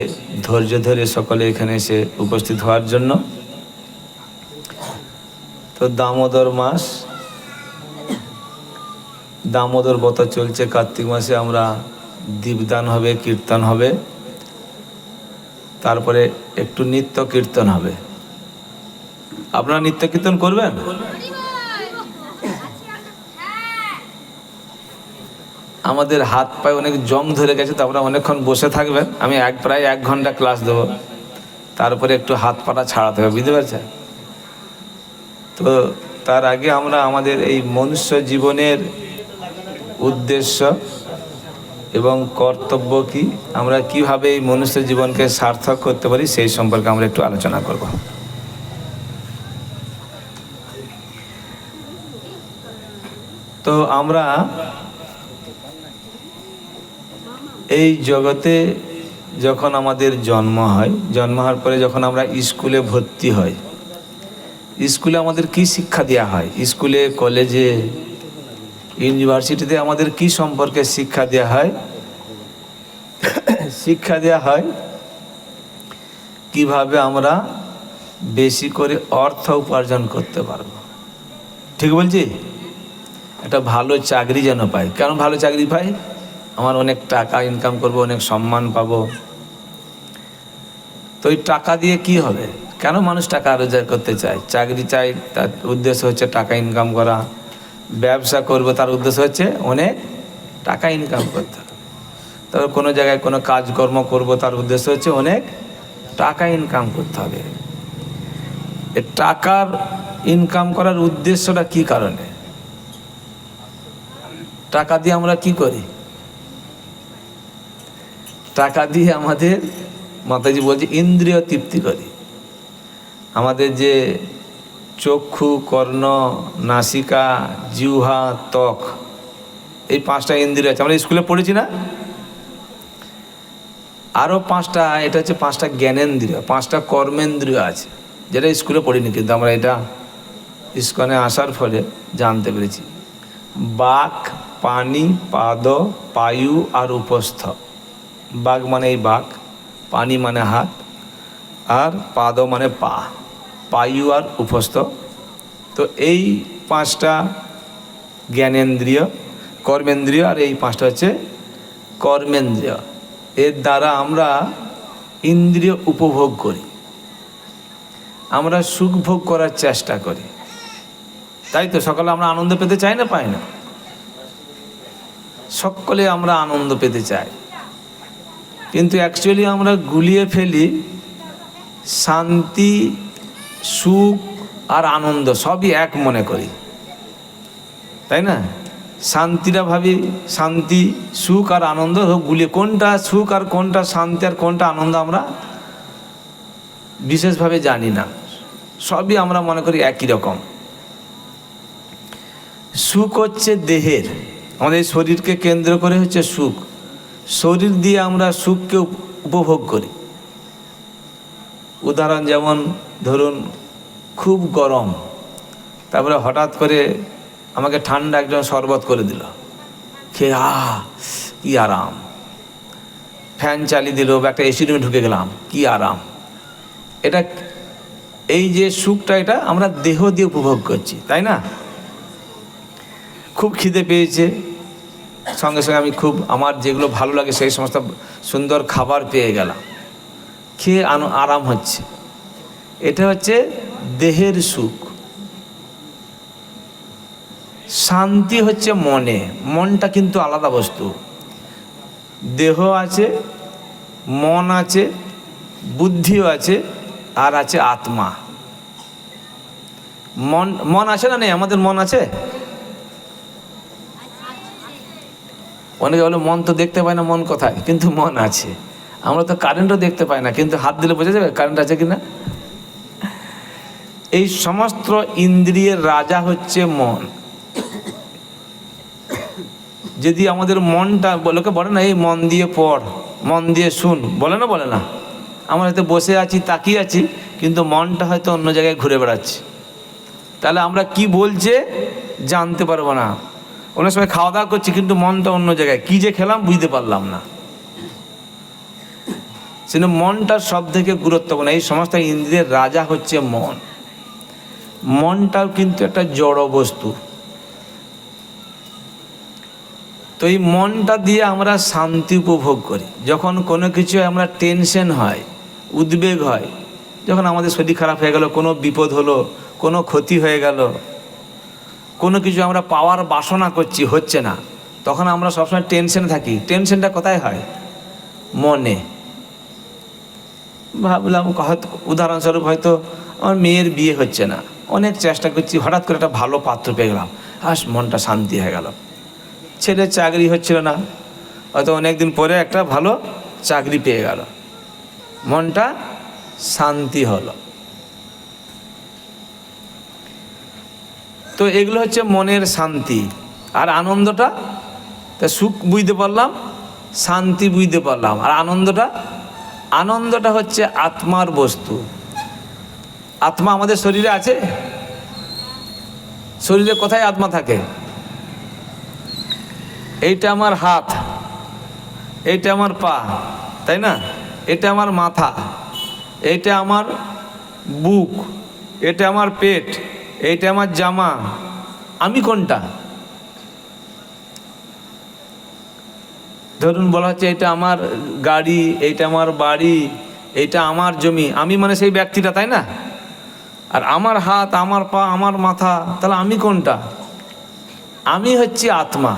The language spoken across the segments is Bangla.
ধৈর্য ধরে সকলে এখানে এসে উপস্থিত হওয়ার জন্য। তো দামোদর মাস, দামোদর ব্রত চলছে। কার্তিক মাসে আমরা দীপদান হবে, কীর্তন হবে, তারপরে একটু নিত্য কীর্তন হবে। আপনারা নিত্য কীর্তন করবেন? আমাদের হাত পায়ে অনেক জং ধরে গেছে, তো আপনারা অনেকক্ষণ বসে থাকবেন। আমি প্রায় 1 ঘন্টা ক্লাস দেবো, তারপরে একটু হাত পাটা ছাড়াতে হবে, বুঝতে পারছেন? তো তার আগে আমরা আমাদের এই মনুষ্য জীবনের উদ্দেশ্য এবং কর্তব্য কি, আমরা কিভাবে এই মনুষ্য জীবনকে সার্থক করতে পারি, সেই সম্পর্কে আমরা একটু আলোচনা করব। তো আমরা এই জগতে যখন আমাদের জন্ম হয়, জন্ম হওয়ার পরে যখন আমরা স্কুলে ভর্তি হই, স্কুলে আমাদের কি শিক্ষা দেওয়া হয়? স্কুলে, কলেজে, ইউনিভার্সিটিতে আমাদের কি সম্পর্কে শিক্ষা দেওয়া হয়? শিক্ষা দেওয়া হয় কিভাবে আমরা বেশি করে অর্থ উপার্জন করতে পারবো। ঠিক বলছি? একটা ভালো চাকরি যেন পাই। কেন ভালো চাকরি পাই? আমার অনেক টাকা ইনকাম করব, অনেক সম্মান পাবো। তো এই টাকা দিয়ে কি হবে? কেন মানুষ টাকা রোজগার করতে চায়? চাকরি চাই, তার উদ্দেশ্য হচ্ছে টাকা ইনকাম করা। ব্যবসা করব, তার উদ্দেশ্য হচ্ছে অনেক টাকা ইনকাম করতে হবে। তারপর কোনো জায়গায় কোনো কাজকর্ম করব, তার উদ্দেশ্য হচ্ছে অনেক টাকা ইনকাম করতে হবে। এই টাকার ইনকাম করার উদ্দেশ্যটা কি কারণে? টাকা দিয়ে আমরা কি করি? টাকা দিয়ে আমাদের, মাতাজি বলছে, ইন্দ্রিয় তৃপ্তি করি। আমাদের যে চক্ষু, কর্ণ, নাসিকা, জিহ্বা, ত্বক, এই 5টা ইন্দ্রিয় আছে। আমরা স্কুলে পড়েছি না? আরও 5টা, এটা হচ্ছে 5টা জ্ঞানেন্দ্রিয়, 5টা কর্মেন্দ্রিয় আছে, যেটা স্কুলে পড়িনি, কিন্তু আমরা এটা ইস্কনে আসার ফলে জানতে পেরেছি। বাক, পানি, পাদ, পায়ু আর উপস্থ। বাক মানে এই বাক, পানি মানে হাত, আর পাদ মানে পা, পায়ু আর উপস্থ। তো এই 5টা জ্ঞানেন্দ্রিয়, কর্মেন্দ্রিয়, আর এই 5টা হচ্ছে কর্মেন্দ্রিয়। এর দ্বারা আমরা ইন্দ্রিয় উপভোগ করি, আমরা সুখ ভোগ করার চেষ্টা করি। তাই তো সকালে আমরা আনন্দ পেতে চাই না, পাই না? সকলে আমরা আনন্দ পেতে চাই, কিন্তু অ্যাকচুয়ালি আমরা গুলিয়ে ফেলি শান্তি, সুখ আর আনন্দ সবই এক মনে করি, তাই না? শান্তিটা ভাবি শান্তি, সুখ আর আনন্দ গুলিয়ে, কোনটা সুখ আর কোনটা শান্তি আর কোনটা আনন্দ আমরা বিশেষভাবে জানি না। সবই আমরা মনে করি একই রকম। সুখ হচ্ছে দেহের, আমাদের শরীরকে কেন্দ্র করে হচ্ছে সুখ। শরীর দিয়ে আমরা সুখকে উপভোগ করি। উদাহরণ যেমন ধরুন, খুব গরম, তারপরে হঠাৎ করে আমাকে ঠান্ডা একজন শরবত করে দিল, খেয়ে কি আরাম। ফ্যান চালিয়ে দিল বা একটা এসি রুমে ঢুকে গেলাম, কি আরাম। এটা, এই যে সুখটা, এটা আমরা দেহ দিয়ে উপভোগ করছি, তাই না? খুব খিদে পেয়েছে, সঙ্গে সঙ্গে আমি খুব আমার যেগুলো ভালো লাগে সেই সমস্ত সুন্দর খাবার পেয়ে গেলাম, খেয়ে আরাম হচ্ছে। এটা হচ্ছে দেহের সুখ। শান্তি হচ্ছে মনে, মনটা কিন্তু আলাদা বস্তু। দেহ আছে, মন আছে, বুদ্ধিও আছে, আর আছে আত্মা। মন আছে না নেই? আমাদের মন আছে। অনেকে বলে মন তো দেখতে পায় না, মন কোথায়? কিন্তু মন আছে। আমরা তো কারেন্টও দেখতে পাই না, কিন্তু হাত দিলে বোঝা যাবে কারেন্ট আছে কিনা। এই সমস্ত ইন্দ্রিয়ের রাজা হচ্ছে মন। যদি আমাদের মনটা, লোকে বলে না এই মন দিয়ে পড়, মন দিয়ে শুন, বলে না? বলে না? আমরা হয়তো বসে আছি, তাকিয়ে আছি, কিন্তু মনটা হয়তো অন্য জায়গায় ঘুরে বেড়াচ্ছে। তাহলে আমরা কি বলছে জানতে পারবো না। অনেক সময় খাওয়া দাওয়া করছি, কিন্তু মনটা অন্য জায়গায়, কি যে খেলাম বুঝতে পারলাম না। সেজন্য মনটা সব থেকে গুরুত্বপূর্ণ। এই সমস্ত ইন্দ্রিয়ের রাজা হচ্ছে মন। মনটাও কিন্তু একটা জড় বস্তু। তো এই মনটা দিয়ে আমরা শান্তি উপভোগ করি। যখন কোনো কিছু আমরা টেনশন হয়, উদ্বেগ হয়, যখন আমাদের শরীর খারাপ হয়ে গেল, কোনো বিপদ হলো, কোনো ক্ষতি হয়ে গেল, কোনো কিছু আমরা পাওয়ার বাসনা করছি, হচ্ছে না, তখন আমরা সবসময় টেনশনে থাকি। টেনশনটা কোথায় হয়? মনে। ভাবলাম হয়তো উদাহরণস্বরূপ হয়তো আমার মেয়ের বিয়ে হচ্ছে না, অনেক চেষ্টা করছি, হঠাৎ করে একটা ভালো পাত্র পেয়ে গেলাম, মনটা শান্তি হয়ে গেল। ছেলের চাকরি হচ্ছিল না, হয়তো অনেক দিন পরে একটা ভালো চাকরি পেয়ে গেল, মনটা শান্তি হলো। তো এগুলো হচ্ছে মনের শান্তি। আর আনন্দটা, তা সুখ বুঝতে পারলাম, শান্তি বুঝতে পারলাম, আর আনন্দটা হচ্ছে আত্মার বস্তু। আত্মা আমাদের শরীরে আছে? শরীরে কোথায় আত্মা থাকে? এইটা আমার হাত, এইটা আমার পা, তাই না? এটা আমার মাথা, এইটা আমার বুক, এটা আমার পেট, এইটা আমার জামা। আমি কোনটা? ধরুন বলা হচ্ছে এটা আমার গাড়ি, এইটা আমার বাড়ি, এইটা আমার জমি। আমি মানে সেই ব্যক্তিটা, তাই না? আর আমার হাত, আমার পা, আমার মাথা, তাহলে আমি কোনটা? আমি হচ্ছি আত্মা।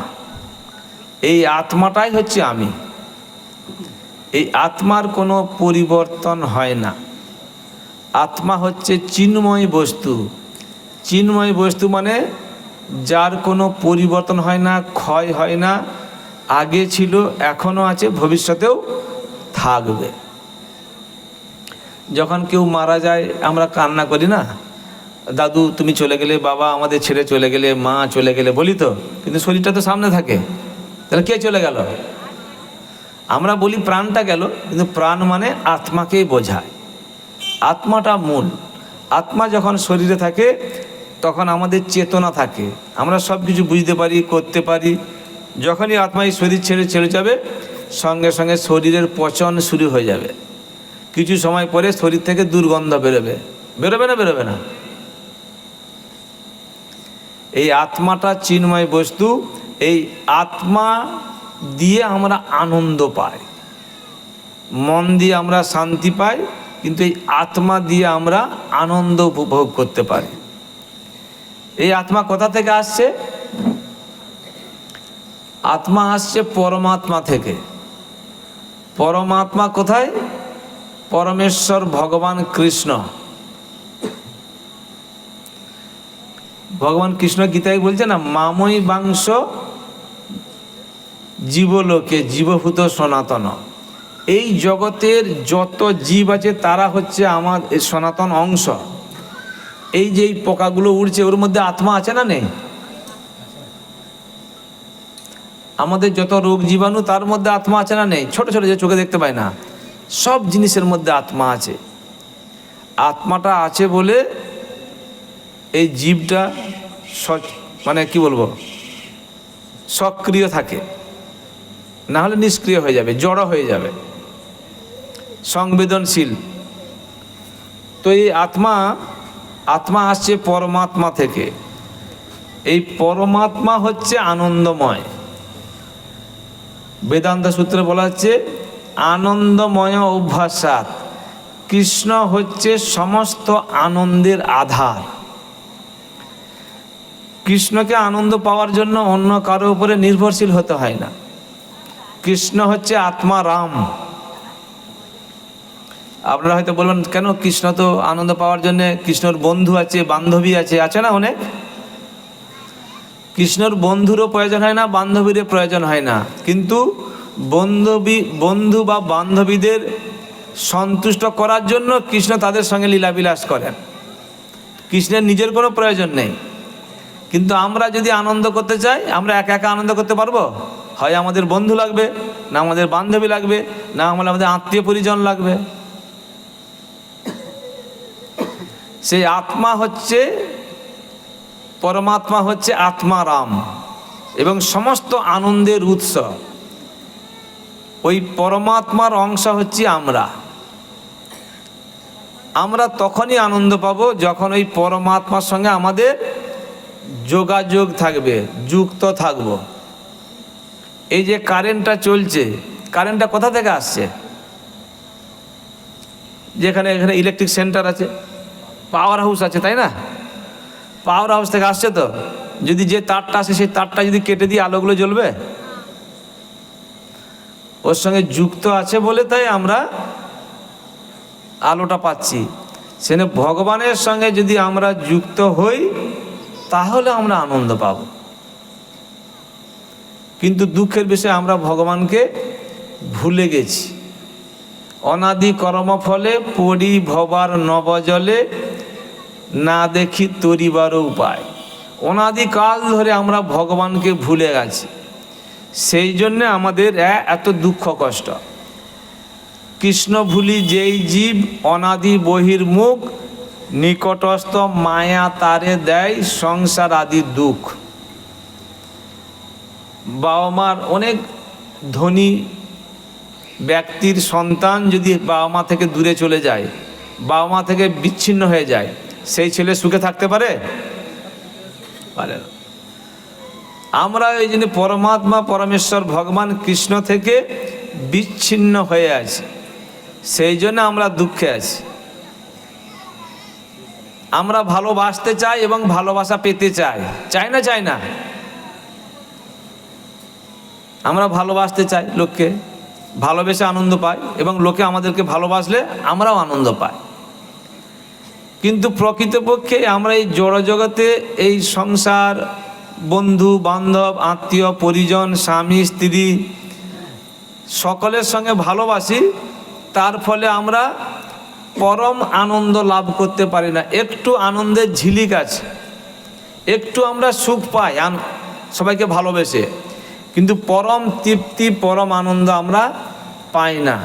এই আত্মাটাই হচ্ছে আমি। এই আত্মার কোনো পরিবর্তন হয় না। আত্মা হচ্ছে চিন্ময় বস্তু। চিন্ময় বস্তু মানে যার কোনো পরিবর্তন হয় না, ক্ষয় হয় না, আগে ছিল, এখনও আছে, ভবিষ্যতেও থাকবে। যখন কেউ মারা যায় আমরা কান্না করি না, দাদু তুমি চলে গেলে, বাবা আমাদের ছেড়ে চলে গেলে, মা চলে গেলে, বলি তো, কিন্তু শরীরটা তো সামনে থাকে। তাহলে কে চলে গেল? আমরা বলি প্রাণটা গেল, কিন্তু প্রাণ মানে আত্মাকেই বোঝায়। আত্মাটা মূল। আত্মা যখন শরীরে থাকে তখন আমাদের চেতনা থাকে, আমরা সব কিছু বুঝতে পারি, করতে পারি। যখনই আত্মা এই শরীর ছেড়ে চলে যাবে, সঙ্গে সঙ্গে শরীরের পচন শুরু হয়ে যাবে। কিছু সময় পরে শরীর থেকে দুর্গন্ধ বেরোবে। বেরোবে না? বেরোবে না? এই আত্মাটা চিন্ময় বস্তু। এই আত্মা দিয়ে আমরা আনন্দ পাই, মন দিয়ে আমরা শান্তি পাই, কিন্তু এই আত্মা দিয়ে আমরা আনন্দ উপভোগ করতে পারি। এই আত্মা কোথা থেকে আসছে? আত্মা আসছে পরমাত্মা থেকে। পরমাত্মা কোথায়? পরমেশ্বর ভগবান কৃষ্ণ। ভগবান কৃষ্ণ গীতায় বলছে না, মাময়ী বাংশ জীবলোকে জীবভূত সনাতন। এই জগতের যত জীব আছে তারা হচ্ছে আমার সনাতন অংশ। এই যে এই পোকাগুলো উড়ছে, ওর মধ্যে আত্মা আছে না নেই? আমাদের যত রোগ জীবাণু, তার মধ্যে আত্মা আছে না নেই? ছোট ছোট যে চোখে দেখতে পায় না, সব জিনিসের মধ্যে আত্মা আছে। আত্মাটা আছে বলে এই জীবটা মানে কি বলবো, সক্রিয় থাকে, না হলে নিষ্ক্রিয় হয়ে যাবে, জড় হয়ে যাবে, সংবেদনশীল। তো এই আত্মা আসছে পরমাত্মা থেকে। এই পরমাত্মা হচ্ছে আনন্দময়। বেদান্ত সূত্রে বলা হচ্ছে আনন্দময় অভ্যাসাৎ। কৃষ্ণ হচ্ছে সমস্ত আনন্দের আধার। কৃষ্ণকে আনন্দ পাওয়ার জন্য অন্য কারো উপরে নির্ভরশীল হতে হয় না। কৃষ্ণ হচ্ছে আত্মা রাম। আপনারা হয়তো বলবেন কেন, কৃষ্ণ তো আনন্দ পাওয়ার জন্য কৃষ্ণর বন্ধু আছে, বান্ধবী আছে, আছে না অনেক? কৃষ্ণর বন্ধুরও প্রয়োজন হয় না, বান্ধবীরও প্রয়োজন হয় না, কিন্তু বন্ধু বা বান্ধবীদের সন্তুষ্ট করার জন্য কৃষ্ণ তাদের সঙ্গে লীলাবিলাস করেন। কৃষ্ণের নিজের কোনো প্রয়োজন নেই। কিন্তু আমরা যদি আনন্দ করতে চাই, আমরা একা একা আনন্দ করতে পারবো? হয় আমাদের বন্ধু লাগবে, না আমাদের বান্ধবী লাগবে, না আমাদের আত্মীয় পরিজন লাগবে। সেই আত্মা হচ্ছে, পরমাত্মা হচ্ছে আত্মা রাম এবং সমস্ত আনন্দের উৎস। ওই পরমাত্মার অংশ হচ্ছে আমরা। আমরা তখনই আনন্দ পাবো যখন ওই পরমাত্মার সঙ্গে আমাদের যোগাযোগ থাকবে, যুক্ত থাকব। এই যে কারেন্টটা চলছে, কারেন্টটা কোথা থেকে আসছে? যেখানে এখানে ইলেকট্রিক সেন্টার আছে, পাওয়ার হাউস আছে, তাই না? পাওয়ার হাউস থেকে আসছে তো। যদি যে তারটা আসে সেই তারটা যদি কেটে দিয়ে আলোগুলো জ্বলবে? ওর সঙ্গে যুক্ত আছে বলে তাই আমরা আলোটা পাচ্ছি। সেখানে ভগবানের সঙ্গে যদি আমরা যুক্ত হই তাহলে আমরা আনন্দ পাব। কিন্তু দুঃখের বিষয়ে আমরা ভগবানকে ভুলে গেছি। অনাদি কর্মফলে পড়ি ভবার নবজলে, না দেখি তরিবার উপায়। অনাদিকাল ধরে আমরা ভগবানকে ভুলে গেছি, সেই জন্যে আমাদের এত দুঃখ কষ্ট। কৃষ্ণ ভুলি যেই জীব অনাদি বহির্মুখ, নিকটস্থ মায়া তারে দেয় সংসার আদি দুঃখ। বাবা মার অনেক ধনী ব্যক্তির সন্তান যদি বাবা মা থেকে দূরে চলে যায়, বাবা মা থেকে বিচ্ছিন্ন হয়ে যায়, সেই ছেলে সুখে থাকতে পারে? পারে না। আমরা এই জন্য পরমাত্মা পরমেশ্বর ভগবান কৃষ্ণ থেকে বিচ্ছিন্ন হয়ে আছি, সেই জন্য আমরা দুঃখে আছি। আমরা ভালোবাসতে চাই এবং ভালোবাসা পেতে চাই, চাই না? চাই না? আমরা ভালোবাসতে চাই, লোককে ভালোবেসে আনন্দ পাই, এবং লোকে আমাদেরকে ভালোবাসলে আমরাও আনন্দ পাই। কিন্তু প্রকৃতপক্ষে আমরা এই জড়জগতে এই সংসার, বন্ধু বান্ধব, আত্মীয় পরিজন, স্বামী স্ত্রী সকলের সঙ্গে ভালোবাসি, তার ফলে আমরা পরম আনন্দ লাভ করতে পারি না। একটু আনন্দের ঝিলিক আছে, একটু আমরা সুখ পাই সবাইকে ভালোবেসে, কিন্তু পরম তৃপ্তি পরম আনন্দ আমরা পাই না।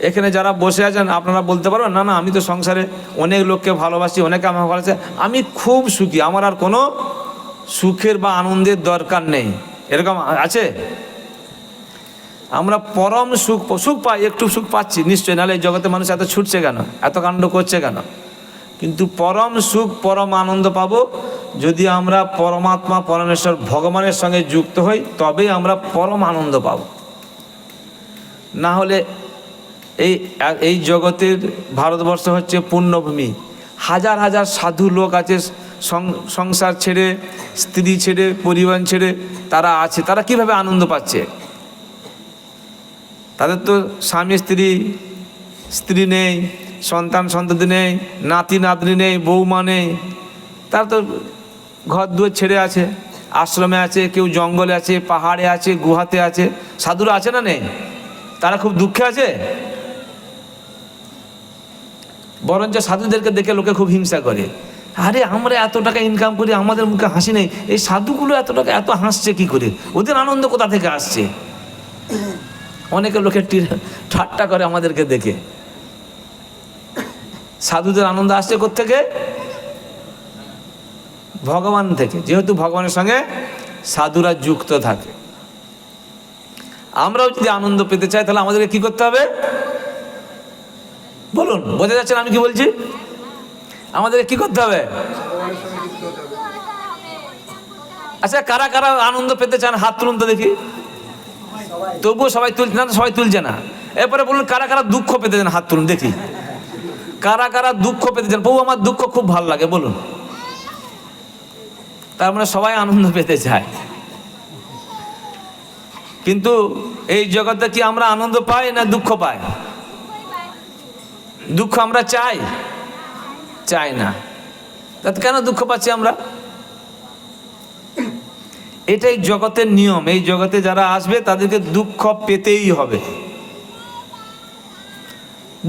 এখানে যারা বসে আছেন আপনারা বলতে পারবেন, না না আমি তো সংসারে অনেক লোককে ভালোবাসি, অনেকে আমাকে ভালোবাসে, আমি খুব সুখী, আমার আর কোনো সুখের বা আনন্দের দরকার নেই, এরকম আছে? আমরা পরম সুখ পাই, একটু সুখ পাচ্ছি নিশ্চয়ই, নাহলে এই জগতে মানুষ এত ছুটছে কেন, এত কাণ্ড করছে কেন? কিন্তু পরম সুখ পরম আনন্দ পাবো যদি আমরা পরমাত্মা পরমেশ্বর ভগবানের সঙ্গে যুক্ত হই, তবেই আমরা পরম আনন্দ পাব। না হলে এই জগতের ভারতবর্ষ হচ্ছে পুণ্যভূমি, হাজার হাজার সাধু লোক আছে সংসার ছেড়ে, স্ত্রী ছেড়ে, পরিবার ছেড়ে তারা আছে, তারা কিভাবে আনন্দ পাচ্ছে? তাদের তো স্বামী স্ত্রী নেই, সন্ততি নেই, নাতি নাতনি নেই, বৌমা নেই, তারা তো ঘর দুয়ার ছেড়ে আছে, আশ্রমে আছে, কেউ জঙ্গলে আছে, পাহাড়ে আছে, গুহাতে আছে। সাধুরা আছে না নেই? তারা খুব দুঃখে আছে। বরঞ্চ সাধুদেরকে দেখে লোকে খুব হিংসা করে, আরে আমরা এত টাকা ইনকাম করি, আমাদের মুখে হাসি নেই, এই সাধুগুলো এত টাকা এত হাসছে কি করে, ওদের আনন্দ কোথা থেকে আসছে? অনেকে লোকে ঠাট্টা করে আমাদেরকে দেখে। সাধুদের আনন্দ আসছে কোত্থেকে? ভগবান থেকে, যেহেতু ভগবানের সঙ্গে সাধুরা যুক্ত থাকে। আমরাও যদি আনন্দ পেতে চাই তাহলে আমাদেরকে কি করতে হবে বলুন? বোঝা যাচ্ছে না আমি কি বলছি? আমাদেরকে কি করতে হবে? আচ্ছা, কারা কারা আনন্দ পেতে চান হাত তুলুন তো দেখি। তবুও সবাই তুলছে না, সবাই তুলছে না। এরপরে বলুন কারা কারা দুঃখ পেতে চান, হাত তুলুন দেখি। কারা কারা দুঃখ পেতে চান? প্রভু আমার দুঃখ খুব ভালো লাগে, বলুন। তার মানে সবাই আনন্দ পেতে চায়। কিন্তু এই জগতে কি আমরা আনন্দ পাই না দুঃখ পাই? দুঃখ আমরা চাই না। তাতে কেন দুঃখ পাচ্ছি আমরা? এটাই জগতের নিয়ম। এই জগতে যারা আসবে তাদেরকে দুঃখ পেতেই হবে,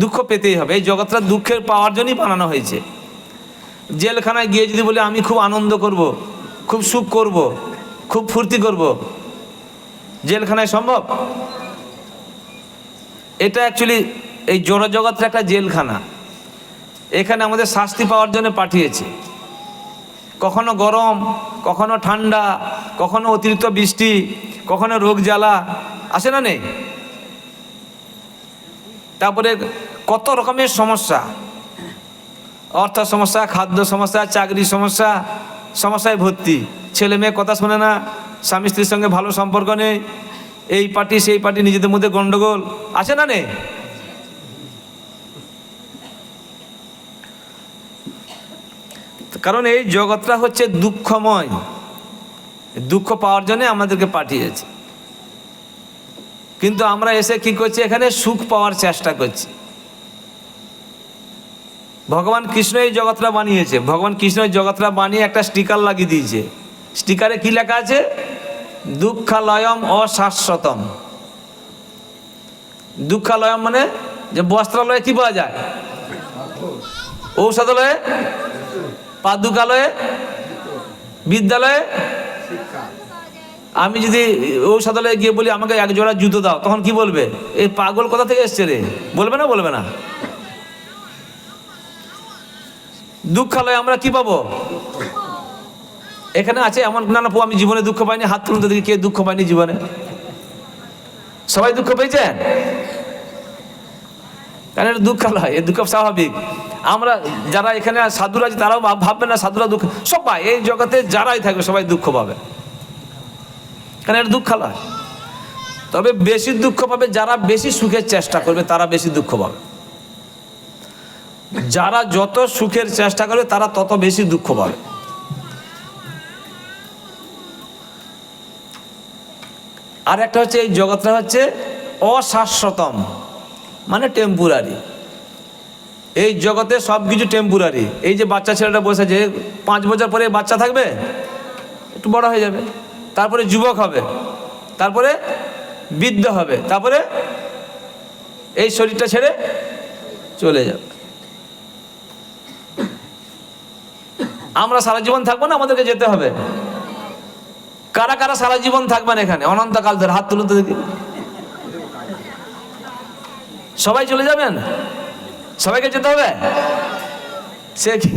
দুঃখ পেতেই হবে। এই জগৎটা দুঃখের পাওয়ার জন্যই বানানো হয়েছে। জেলখানায় গিয়ে যদি বলে আমি খুব আনন্দ করব, খুব সুখ করব, খুব ফুর্তি করব, জেলখানায় সম্ভব? এটা অ্যাকচুয়ালি এই জড় জগৎটা একটা জেলখানা। এখানে আমাদের শাস্তি পাওয়ার জন্য পাঠিয়েছে। কখনো গরম, কখনো ঠান্ডা, কখনো অতিরিক্ত বৃষ্টি, কখনো রোগ জ্বালা, আসে না নেই? তারপরে কত রকমের সমস্যা। অর্থ সমস্যা, খাদ্য সমস্যা, চাকরি সমস্যা, সমস্যায় ভর্তি। ছেলে মেয়ে কথা শোনে না, স্বামী স্ত্রীর সঙ্গে ভালো সম্পর্ক নেই, এই পার্টি সেই পার্টি, নিজেদের মধ্যে গন্ডগোল আছে না নেই? কারণ এই জগৎটা হচ্ছে দুঃখময়, দুঃখ পাওয়ার জন্য আমাদেরকে পাঠিয়েছে। কিন্তু আমরা এসে কি করছি, এখানে সুখ পাওয়ার চেষ্টা করছি। ভগবান কৃষ্ণ এই জগৎটা বানিয়েছে, ভগবান কৃষ্ণ এই জগৎটা বানিয়ে একটা স্টিকার লাগিয়ে দিয়েছে। স্টিকারে কি লেখা আছে? দুঃখালয়ম অশাশ্বতম। দুঃখালয়ম মানে যে বস্ত্রালয়ে কি পাওয়া যায়, ঔষধালয়ে, পাদুকালয়ে, বিদ্যালয়ে। আমি যদি ঔষধালয়ে গিয়ে বলি আমাকে এক জোড়া জুতো দাও, তখন কি বলবে? এই পাগল কোথা থেকে এসছে রে, বলবে না? বলবে না? দুঃখালয়ে আমরা কি পাবো? এখানে আছে এমন না না আমি জীবনে দুঃখ পাইনি, হাত তুলুন তো দেখি কে দুঃখ পাইনি জীবনে। সবাই দুঃখ পেয়েছেন? কারণ এটা দুঃখালয়, এ দুঃখ স্বাভাবিক। আমরা যারা এখানে সাধুরা আছে তারাও ভাববে না সাধুরা দুঃখ, সবাই এই জগতে যারাই থাকবে সবাই দুঃখ পাবে, কারণ এটা দুঃখালয়। তবে বেশি দুঃখ পাবে যারা বেশি সুখের চেষ্টা করবে, তারা বেশি দুঃখ পাবে। যারা যত সুখের চেষ্টা করবে তারা তত বেশি দুঃখ পাবে। আর একটা হচ্ছে এই জগৎটা হচ্ছে অশাশ্বতম, মানে টেম্পোরারি। এই জগতে সব কিছু টেম্পোরারি। এই যে বাচ্চা ছেলেটা বসে আছে, 5 বছর পরে বাচ্চা থাকবে, একটু বড় হয়ে যাবে, তারপরে যুবক হবে, তারপরে বৃদ্ধ হবে, তারপরে এই শরীরটা ছেড়ে চলে যাবে। আমরা সারা জীবন থাকবো না, আমাদেরকে যেতে হবে। কারা কারা সারা জীবন থাকবেন এখানে অনন্তকাল ধরে? হাত তুলুন তো দেখি। সবাই চলে যাবেন? সবাইকে যেতে হবে? সে কি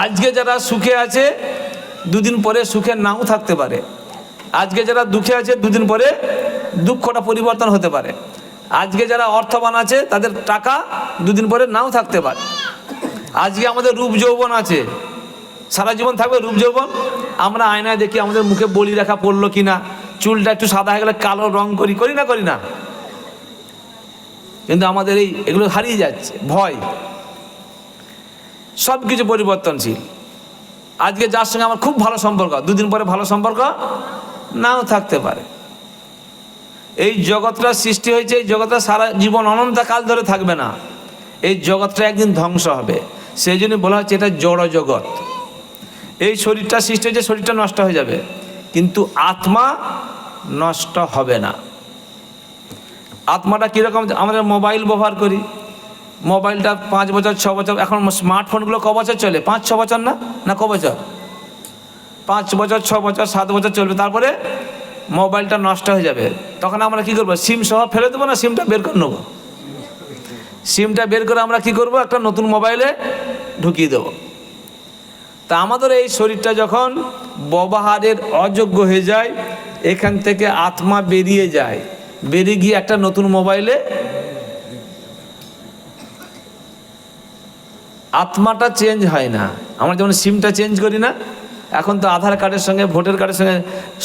আজকে যারা সুখে আছে 2 দিন পরে সুখে নাও থাকতে পারে। আজকে যারা দুঃখে আছে 2 দিন পরে দুঃখটা পরিবর্তন হতে পারে। আজকে যারা অর্থবান আছে তাদের টাকা 2 দিন পরে নাও থাকতে পারে। আজকে আমাদের রূপ যৌবন আছে, সারা জীবন থাকবে রূপ যৌবন। আমরা আয়নায় দেখি আমাদের মুখে বলি রেখা পড়লো কিনা, চুলটা একটু সাদা হয়ে গেলে কালো রং করি না? কিন্তু আমাদের এগুলো হারিয়ে যাচ্ছে, ভয়। সব কিছু পরিবর্তনশীল। আজকে যার সঙ্গে আমার খুব ভালো সম্পর্ক, 2 দিন পরে ভালো সম্পর্ক নাও থাকতে পারে। এই জগৎটা সৃষ্টি হয়েছে, এই জগৎটা সারা জীবন অনন্তকাল ধরে থাকবে না। এই জগৎটা একদিন ধ্বংস হবে। সেই জন্য বলা হচ্ছে এটা জড় জগৎ। এই শরীরটা সৃষ্টি হয়েছে, শরীরটা নষ্ট হয়ে যাবে, কিন্তু আত্মা নষ্ট হবে না। আত্মাটা কীরকম? আমাদের মোবাইল ব্যবহার করি, মোবাইলটা 5 বছর 6 বছর, এখন স্মার্টফোনগুলো ক বছর চলে? 5-6 বছর না ক বছর? 5 বছর 6 বছর 7 বছর চলবে, তারপরে মোবাইলটা নষ্ট হয়ে যাবে। তখন আমরা কি করবো? সিম সহ ফেলে দেবো না সিমটা বের করে নেবো? সিমটা বের করে আমরা কি করব? একটা নতুন মোবাইলে ঢুকিয়ে দেবো। তা আমাদের এই শরীরটা যখন ব্যবহারের অযোগ্য হয়ে যায়, এখান থেকে আত্মা বেরিয়ে যায়, বেরিয়ে গিয়ে একটা নতুন মোবাইলে, আত্মাটা চেঞ্জ হয় না। আমরা যেমন সিমটা চেঞ্জ করি না, এখন তো আধার কার্ডের সঙ্গে ভোটার কার্ডের সঙ্গে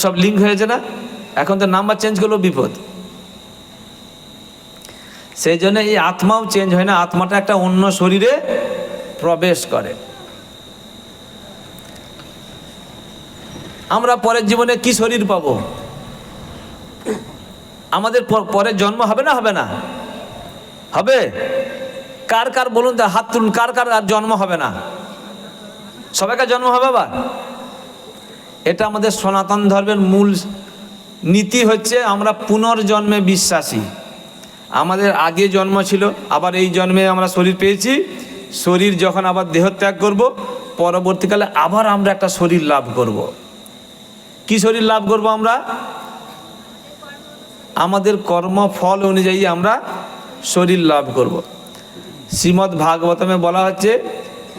সব লিঙ্ক হয়েছে না, এখন তো নাম্বার চেঞ্জ করলেও বিপদ। সেই জন্য এই আত্মাও চেঞ্জ হয় না, আত্মাটা একটা অন্য শরীরে প্রবেশ করে। আমরা পরের জীবনে কি শরীর পাবো? আমাদের পরের জন্ম হবে না? হবে? কার কার বলুন তো, হাত তুলুন, কার কার আর জন্ম হবে না? সবাইকার জন্ম হবে আবার। এটা আমাদের সনাতন ধর্মের মূল নীতি হচ্ছে আমরা পুনর্জন্মে বিশ্বাসী। আমাদের আগে জন্ম ছিল, আবার এই জন্মে আমরা শরীর পেয়েছি। শরীর যখন আবার দেহত্যাগ করব, পরবর্তীকালে আবার আমরা একটা শরীর লাভ করব। কি শরীর লাভ করব আমরা? আমাদের কর্মফল অনুযায়ী আমরা শরীর লাভ করব। শ্রীমদ্ ভাগবতমে বলা হচ্ছে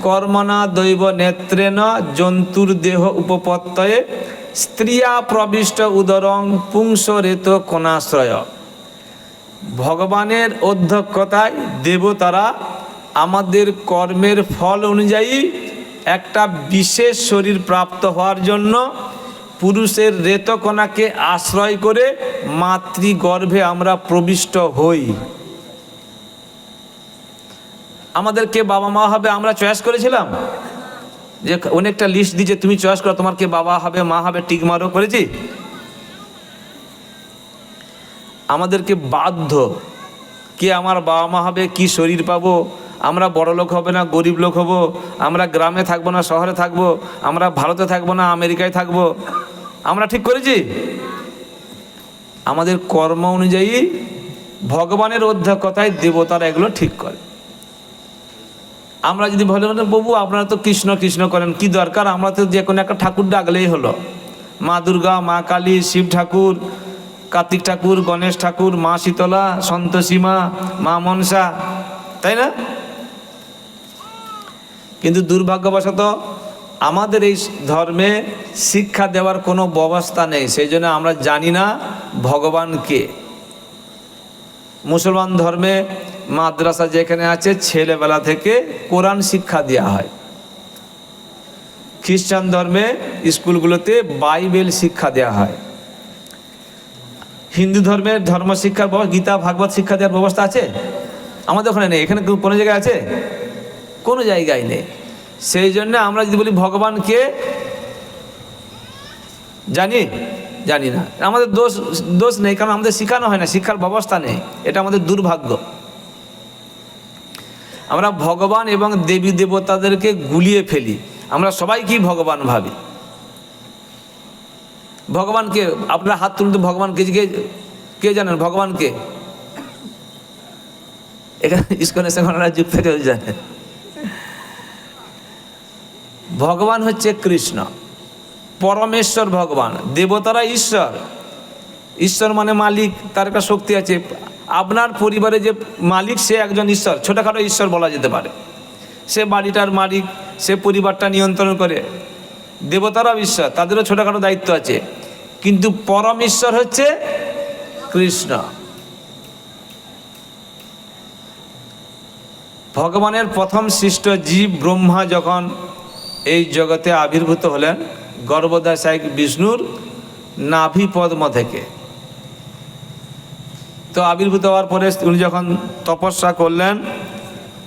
কর্মণা দৈব নেত্রেণ জন্তুর দেহ উপপত্তয়ে স্ত্রিয়া প্রবিষ্ট উদরং পুংসরেত কোণাশ্রয়। ভগবানের অধ্যক্ষতায় দেবতারা আমাদের কর্মের ফল অনুযায়ী একটা বিশেষ শরীর প্রাপ্ত হওয়ার জন্য পুরুষের রেতকণাকে আশ্রয় করে মাতৃগর্ভে আমরা প্রবিষ্ট হই। আমাদের কে বাবা মা হবে আমরা চয়েস করেছিলাম? যে অনেকটা লিস্ট দিয়েছে, তুমি চয়েস করো তোমার কে বাবা হবে মা হবে, টিক মারও করেছি? আমাদেরকে বাধ্য, কে আমার বাবা মা হবে, কি শরীর পাবো, আমরা বড় লোক হবে না গরিব লোক হব, আমরা গ্রামে থাকবো না শহরে থাকবো, আমরা ভারতে থাকবো না আমেরিকায় থাকবো, আমরা ঠিক করেছি? আমাদের কর্ম অনুযায়ী ভগবানের অধ্যক্ষতায় দেবতারা এগুলো ঠিক করে। আমরা যদি বলেন প্রভু আপনারা তো কৃষ্ণ কৃষ্ণ করেন, কি দরকার, আমরা তো যে কোনো একটা ঠাকুর ডাকলেই হলো, মা দুর্গা, মা কালী, শিব ঠাকুর, কার্তিক ঠাকুর, গণেশ ঠাকুর, মা শীতলা, সন্তোষী মা, মা মনসা, তাই না? কিন্তু দুর্ভাগ্যবশত আমাদের এই ধর্মে শিক্ষা দেওয়ার কোনো ব্যবস্থা নেই, সেই জন্য আমরা জানি না ভগবানকে। মুসলমান ধর্মে মাদ্রাসা যেখানে আছে ছেলেবেলা থেকে কোরআন শিক্ষা দেওয়া হয়, খ্রিস্টান ধর্মে স্কুলগুলোতে বাইবেল শিক্ষা দেওয়া হয়, হিন্দু ধর্মের ধর্ম শিক্ষার গীতা ভাগবত শিক্ষা দেওয়ার ব্যবস্থা আছে? আমাদের ওখানে নেই। এখানে কোনো জায়গায় আছে? কোনো জায়গায় নেই। সেই জন্য আমরা যদি বলি ভগবানকে জানি না, আমাদের দোষ নেই, কারণ আমাদের শেখানো হয় না, শিক্ষার ব্যবস্থা নেই, এটা আমাদের দুর্ভাগ্য। আমরা ভগবান এবং দেবী দেবতাদেরকে গুলিয়ে ফেলি, আমরা সবাই কি ভগবান ভাবি। ভগবানকে আপনারা হাত তুলতে, ভগবানকে কে জানেন? ভগবানকে এখানে ইস্কনের সঙ্গে যুক্ত কেউ জানে? ভগবান হচ্ছে কৃষ্ণ, পরমেশ্বর ভগবান। দেবতারা ঈশ্বর, ঈশ্বর মানে মালিক, তার একটা শক্তি আছে। আপনার পরিবারে যে মালিক সে একজন ঈশ্বর, ছোটোখাটো ঈশ্বর বলা যেতে পারে, সে বাড়িটার মালিক, সে পরিবারটা নিয়ন্ত্রণ করে। দেবতারাও ঈশ্বর, তাদেরও ছোটোখাটো দায়িত্ব আছে, কিন্তু পরম ঈশ্বর হচ্ছে কৃষ্ণ। ভগবানের প্রথম সৃষ্ট জীব ব্রহ্মা যখন এই জগতে আবির্ভূত হলেন গর্ভদাসায়ক বিষ্ণুর নাভি পদ্ম থেকে, তো আবির্ভূত হওয়ার পরে উনি যখন তপস্যা করলেন,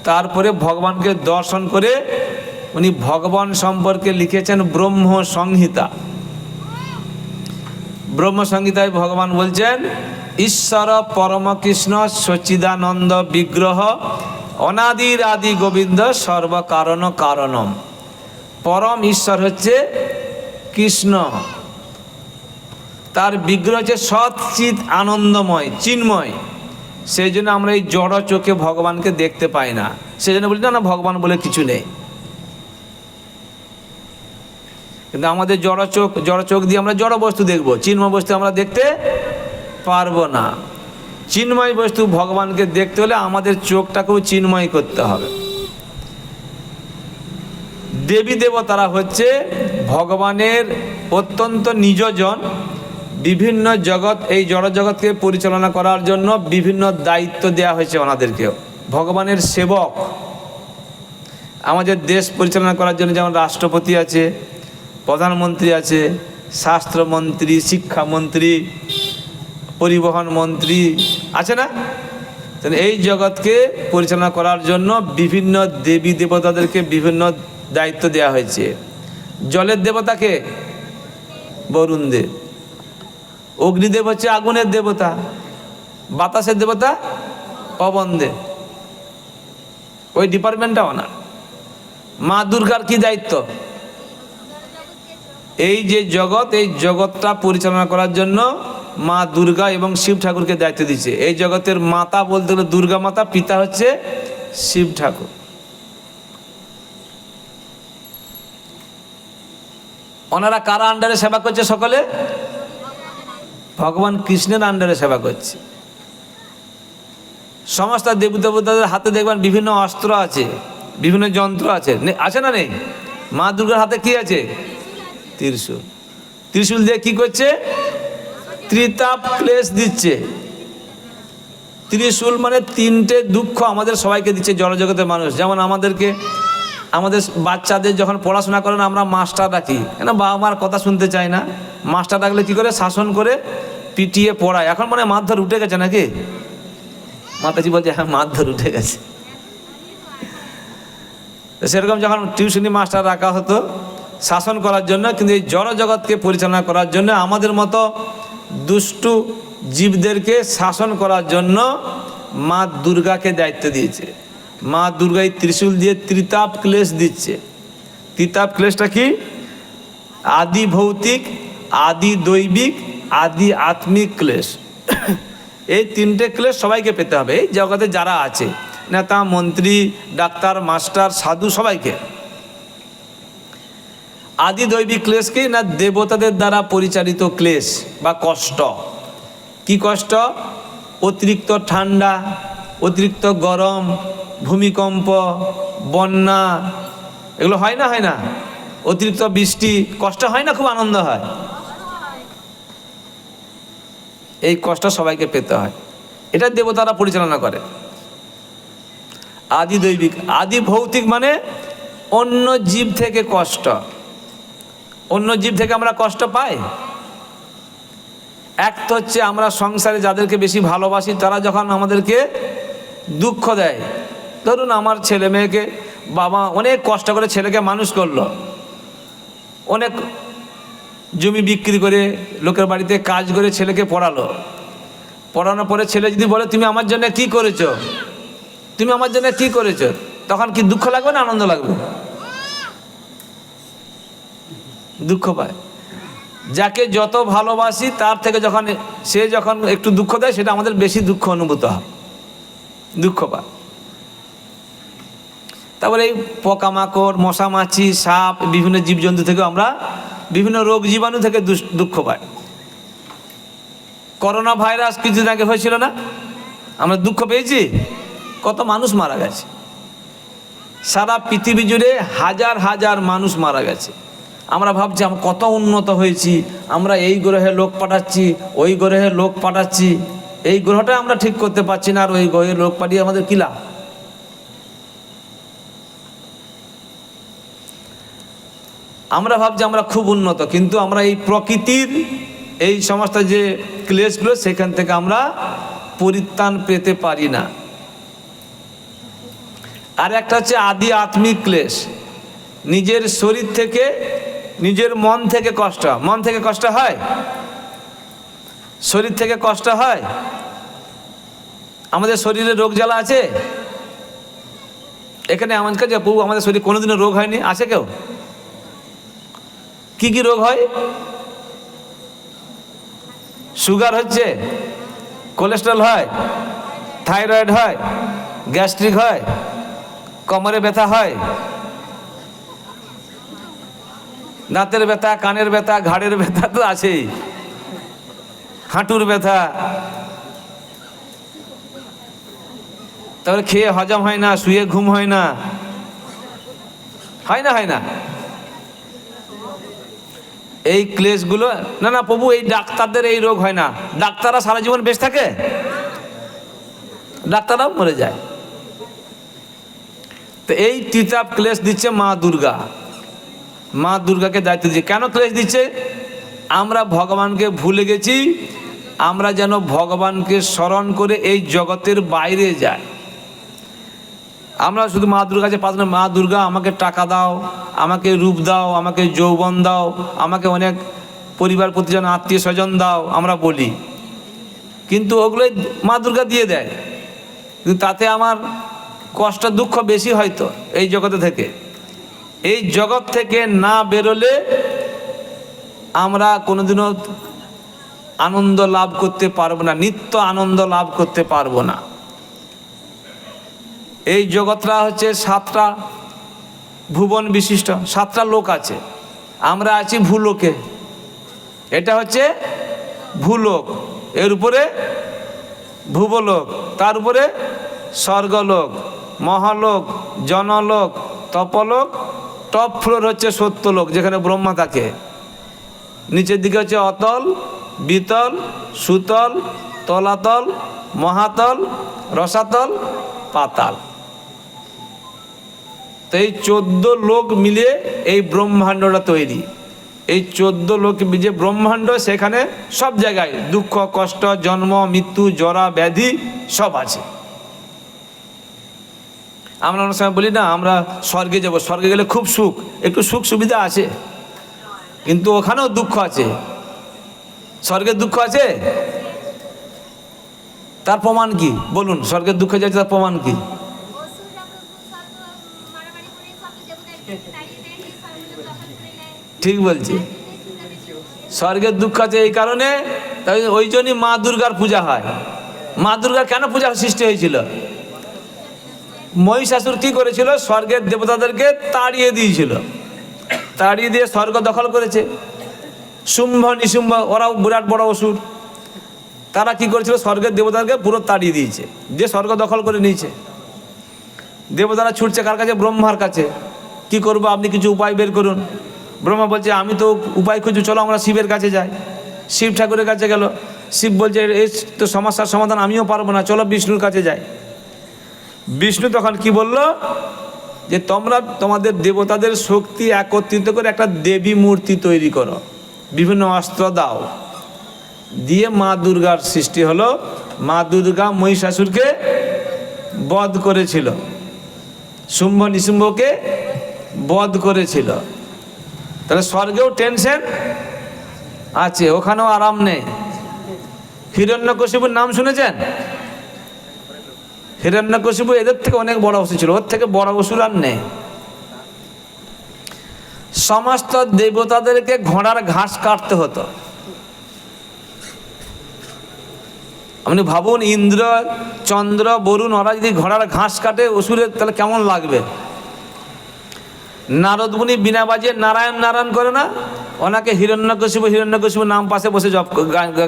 তারপরে ভগবানকে দর্শন করে উনি ভগবান সম্পর্কে লিখেছেন ব্রহ্ম সংহিতা। ব্রহ্ম সংহিতায় ভগবান বলছেন, ঈশ্বর পরমকৃষ্ণ সচ্চিদানন্দ বিগ্রহ অনাদির আদি গোবিন্দ সর্বকারণ কারণম। পরম ঈশ্বর হচ্ছে কৃষ্ণ, তার বিগ্রহ হচ্ছে সৎচিৎ আনন্দময় চিন্ময়। সেই জন্য আমরা এই জড় চোখে ভগবানকে দেখতে পাই না, সেই জন্য বলি না ভগবান বলে কিছু নেই। কিন্তু আমাদের জড় চোখ দিয়ে আমরা জড় বস্তু দেখবো, চিন্ময় বস্তু আমরা দেখতে পারবো না। চিন্ময় বস্তু ভগবানকে দেখতে হলে আমাদের চোখটাকেও চিন্ময় করতে হবে। দেবী দেবতারা হচ্ছে ভগবানের অত্যন্ত নিজজন, বিভিন্ন জগৎ, এই জড় জগৎকে পরিচালনা করার জন্য বিভিন্ন দায়িত্ব দেওয়া হয়েছে ওনাদেরকেও। ভগবানের সেবক। আমাদের দেশ পরিচালনা করার জন্য যেমন রাষ্ট্রপতি আছে, প্রধানমন্ত্রী আছে, স্বাস্থ্যমন্ত্রী, শিক্ষামন্ত্রী, পরিবহন মন্ত্রী আছে না? এই জগৎকে পরিচালনা করার জন্য বিভিন্ন দেবী দেবতাদেরকে বিভিন্ন দায়িত্ব দেওয়া হয়েছে। জলের দেবতাকে বরুণ দেব, অগ্নিদেব হচ্ছে আগুনের দেবতা, বাতাসের দেবতা পবন দেব, ওই ডিপার্টমেন্টটাও না। মা দুর্গার কি দায়িত্ব? এই যে জগৎ, এই জগৎটা পরিচালনা করার জন্য মা দুর্গা এবং শিব ঠাকুরকে দায়িত্ব দিচ্ছে। এই জগতের মাতা বলতে গেলে দুর্গা মাতা, পিতা হচ্ছে শিব ঠাকুর। ওনারা কারা আন্ডারে সেবা করছে? সকলে ভগবান কৃষ্ণের আন্ডারে সেবা করছে। সমস্ত দেবী দেবতাদের হাতে দেখবেন বিভিন্ন অস্ত্র আছে, বিভিন্ন যন্ত্র আছে, আছে না নেই? মা দুর্গার হাতে কি আছে? ত্রিশূল। ত্রিশূল দিয়ে কি করছে? ত্রিতাপ ক্লেশ দিচ্ছে। ত্রিশূল মানে তিনটে দুঃখ আমাদের সবাইকে দিচ্ছে জড়জগতের মানুষ। যেমন আমাদের বাচ্চাদের যখন পড়াশোনা করেন আমরা মাস্টার ডাকি, কেন বাবা মার কথা শুনতে চায় না, মাস্টার ডাকলে কী করে শাসন করে পিটিয়ে পড়ায়। এখন মানে মারধর উঠে গেছে নাকি? মাতাজি বলছে হ্যাঁ মারধর উঠে গেছে। সেরকম যখন টিউশনি মাস্টার রাখা হতো শাসন করার জন্য, কিন্তু এই জড়জগৎকে পরিচালনা করার জন্য আমাদের মতো দুষ্টু জীবদেরকে শাসন করার জন্য মা দুর্গাকে দায়িত্ব দিয়েছে। মা দুর্গা এই ত্রিশূল দিয়ে ত্রিতাপ ক্লেশ দিচ্ছে। ত্রিতাপ ক্লেশটা কি? আদি ভৌতিক, আদি দৈবিক, আদি আত্মিক ক্লেশ। এই তিনটে ক্লেশ সবাইকে পেতে হবে, এই জগতে যারা আছে, নেতা মন্ত্রী ডাক্তার মাস্টার সাধু সবাইকে। আদি দৈবিক ক্লেশ কি না? দেবতাদের দ্বারা পরিচালিত ক্লেশ বা কষ্ট। কি কষ্ট? অতিরিক্ত ঠান্ডা, অতিরিক্ত গরম, ভূমিকম্প, বন্যা, এগুলো হয় না? অতিরিক্ত বৃষ্টি, কষ্ট হয় না? খুব আনন্দ হয়। এই কষ্ট সবাইকে পেতে হয়, এটা দেবতারা পরিচালনা করে। আদি দৈবিক। আদি ভৌতিক মানে অন্য জীব থেকে কষ্ট। অন্য জীব থেকে আমরা কষ্ট পাই। এক তো হচ্ছে আমরা সংসারে যাদেরকে বেশি ভালোবাসি তারা যখন আমাদেরকে দুঃখ দেয়। ধরুন আমার ছেলে মেয়েকে বাবা অনেক কষ্ট করে ছেলেকে মানুষ করলো, অনেক জমি বিক্রি করে লোকের বাড়িতে কাজ করে ছেলেকে পড়ানোর পরে ছেলে যদি বলে তুমি আমার জন্য কি করেছো, তুমি আমার জন্য কি করেছো, তখন কি দুঃখ লাগবে না আনন্দ লাগবে? দুঃখ পায়। যাকে যত ভালোবাসি তার থেকে সে যখন একটু দুঃখ দেয় সেটা আমাদের বেশি দুঃখ অনুভূত হয়, দুঃখ পায়। তারপরে এই পোকামাকড়, মশা মাছি, সাপ, বিভিন্ন জীবজন্তু থেকে আমরা বিভিন্ন রোগ জীবাণু থেকে দুঃখ পাই। করোনা ভাইরাস কিছুদিন আগে হয়েছিল না? আমরা দুঃখ পেয়েছি, কত মানুষ মারা গেছে। সারা পৃথিবী জুড়ে হাজার হাজার মানুষ মারা গেছে। আমরা ভাবছি আমরা কত উন্নত হয়েছি, আমরা এই গ্রহে লোক পাঠাচ্ছি, ওই গ্রহে লোক পাঠাচ্ছি, এই গ্রহটা আমরা ঠিক করতে পারছি না, আর ওই গ্রহে লোক পাঠিয়ে আমাদের কি লাভ? আমরা ভাবছি আমরা খুব উন্নত, কিন্তু আমরা এই প্রকৃতির এই সমস্ত যে ক্লেশগুলো সেখান থেকে আমরা পরিত্রাণ পেতে পারি না। আর একটা হচ্ছে আদি আত্মিক ক্লেশ। নিজের শরীর থেকে, নিজের মন থেকে কষ্ট। মন থেকে কষ্ট হয়, শরীর থেকে কষ্ট হয়। আমাদের শরীরে রোগ জ্বালা আছে? এখানে এমন কাজ প্রভু আমাদের শরীরে কোনোদিনও রোগ হয়নি, আছে কেউ? কি কি রোগ হয়? সুগার হচ্ছে, কোলেস্ট্রল হয়, থাইরয়েড হয়, গ্যাস্ট্রিক হয়, কোমরে ব্যথা হয়, দাঁতের ব্যথা, কানের ব্যথা, ঘাড়ের ব্যথা তো আছেই, হাঁটুর ব্যথা, তারপরে খেয়ে হজম হয় না, শুয়ে ঘুম হয় না, হয় না? এই ক্লেশগুলো না প্রভু এই ডাক্তারদের এই রোগ হয় না। ডাক্তাররা সারা জীবন বেঁচে থাকে? ডাক্তাররাও মরে যায়। তো এই ত্রিতাপ ক্লেশ দিচ্ছে মা দুর্গা। মা দুর্গাকে দায়িত্ব দিচ্ছে। কেন ক্লেশ দিচ্ছে? আমরা ভগবানকে ভুলে গেছি, আমরা যেন ভগবানকে স্মরণ করে এই জগতের বাইরে যাই। আমরা শুধু মা দুর্গার কাছে প্রার্থনা, মা দুর্গা আমাকে টাকা দাও, আমাকে রূপ দাও, আমাকে যৌবন দাও, আমাকে অনেক পরিবার প্রতিজন আত্মীয় স্বজন দাও, আমরা বলি। কিন্তু ওগুলোই মা দুর্গা দিয়ে দেয়, কিন্তু তাতে আমার কষ্ট দুঃখ বেশি হয়তো এই জগতে থেকে। এই জগৎ থেকে না বেরোলে আমরা কোনোদিনও আনন্দ লাভ করতে পারবো না, নিত্য আনন্দ লাভ করতে পারবো না। এই জগৎটা হচ্ছে 7টা ভুবন বিশিষ্ট, 7টা লোক আছে। আমরা আছি ভূলোকে, এটা হচ্ছে ভূলোক, এর উপরে ভুবলোক, তার উপরে স্বর্গলোক, মহালোক, জনলোক, তপলোক, টপ ফ্লোর হচ্ছে সত্যলোক যেখানে ব্রহ্মা থাকে। নিচের দিকে হচ্ছে অতল, বিতল, সুতল, তলাতল, মহাতল, রসাতল, পাতাল। তো এই 14 লোক মিলিয়ে এই ব্রহ্মাণ্ডটা তৈরি। এই 14 লোক যে ব্রহ্মাণ্ড, সেখানে সব জায়গায় দুঃখ, কষ্ট, জন্ম, মৃত্যু, জরা, ব্যাধি সব আছে। আমরা অনেক সময় বলি না, আমরা স্বর্গে যাব, স্বর্গে গেলে খুব সুখ, একটু সুখ সুবিধা আছে, কিন্তু ওখানেও দুঃখ আছে। স্বর্গের দুঃখ আছে, তার প্রমাণ কি বলুন? স্বর্গের দুঃখ যাচ্ছে, তার প্রমাণ কি? ঠিক বলছি, স্বর্গের দুঃখ আছে এই কারণে, তাই ওই জন্যই মা দুর্গার পূজা হয়। মা দুর্গার কেন পূজা সৃষ্টি হয়েছিল? মহিষাসুর কি করেছিল? স্বর্গের দেবতাদেরকে তাড়িয়ে দিয়েছিল, তাড়িয়ে দিয়ে স্বর্গ দখল করেছে। শুম্ভ নিশুম্ভ, ওরাও বিরাট বড় অসুর, তারা কি করেছিল? স্বর্গের দেবতাদেরকে পুরো তাড়িয়ে দিয়েছে, দিয়ে স্বর্গ দখল করে নিয়েছে। দেবতারা ছুটছে কার কাছে? ব্রহ্মার কাছে। কি করব, আপনি কিছু উপায় বের করুন। ব্রহ্মা বলছে, আমি তো উপায় খুঁজছি, চলো আমরা শিবের কাছে যাই। শিব ঠাকুরের কাছে গেল। শিব বলছে, এই তো সমস্যার সমাধান আমিও পারবো না, চলো বিষ্ণুর কাছে যাই। বিষ্ণু তখন কি বলল? যে তোমরা তোমাদের দেবতাদের শক্তি একত্রিত করে একটা দেবী মূর্তি তৈরি করো, বিভিন্ন অস্ত্র দাও। দিয়ে মা দুর্গার সৃষ্টি হলো। মা দুর্গা মহিষাসুরকে বধ করেছিল, শুম্ভ নিশুম্ভকে বধ করেছিল। তাহলে স্বর্গেও টেনশন আছে, ওখানেও আরাম নেই। হিরণ্যকশিপুর নাম শুনেছেন? হিরণ্যকশিপু এদের থেকে অনেক বড় অসুর ছিল, ওর থেকে বড় অসুর আর নেই। সমস্ত দেবতাদেরকে ঘোড়ার ঘাস কাটতে হতো। আপনি ভাবুন, ইন্দ্র, চন্দ্র, বরুণ, ওরা যদি ঘোড়ার ঘাস কাটে অসুরের, তাহলে কেমন লাগবে? নারদ মুনি বিনা বাজিয়ে নারায়ণ নারায়ণ করে না, ওনাকে হিরণ্যকশিপু হিরণ্যকশিপু নাম পাশে বসে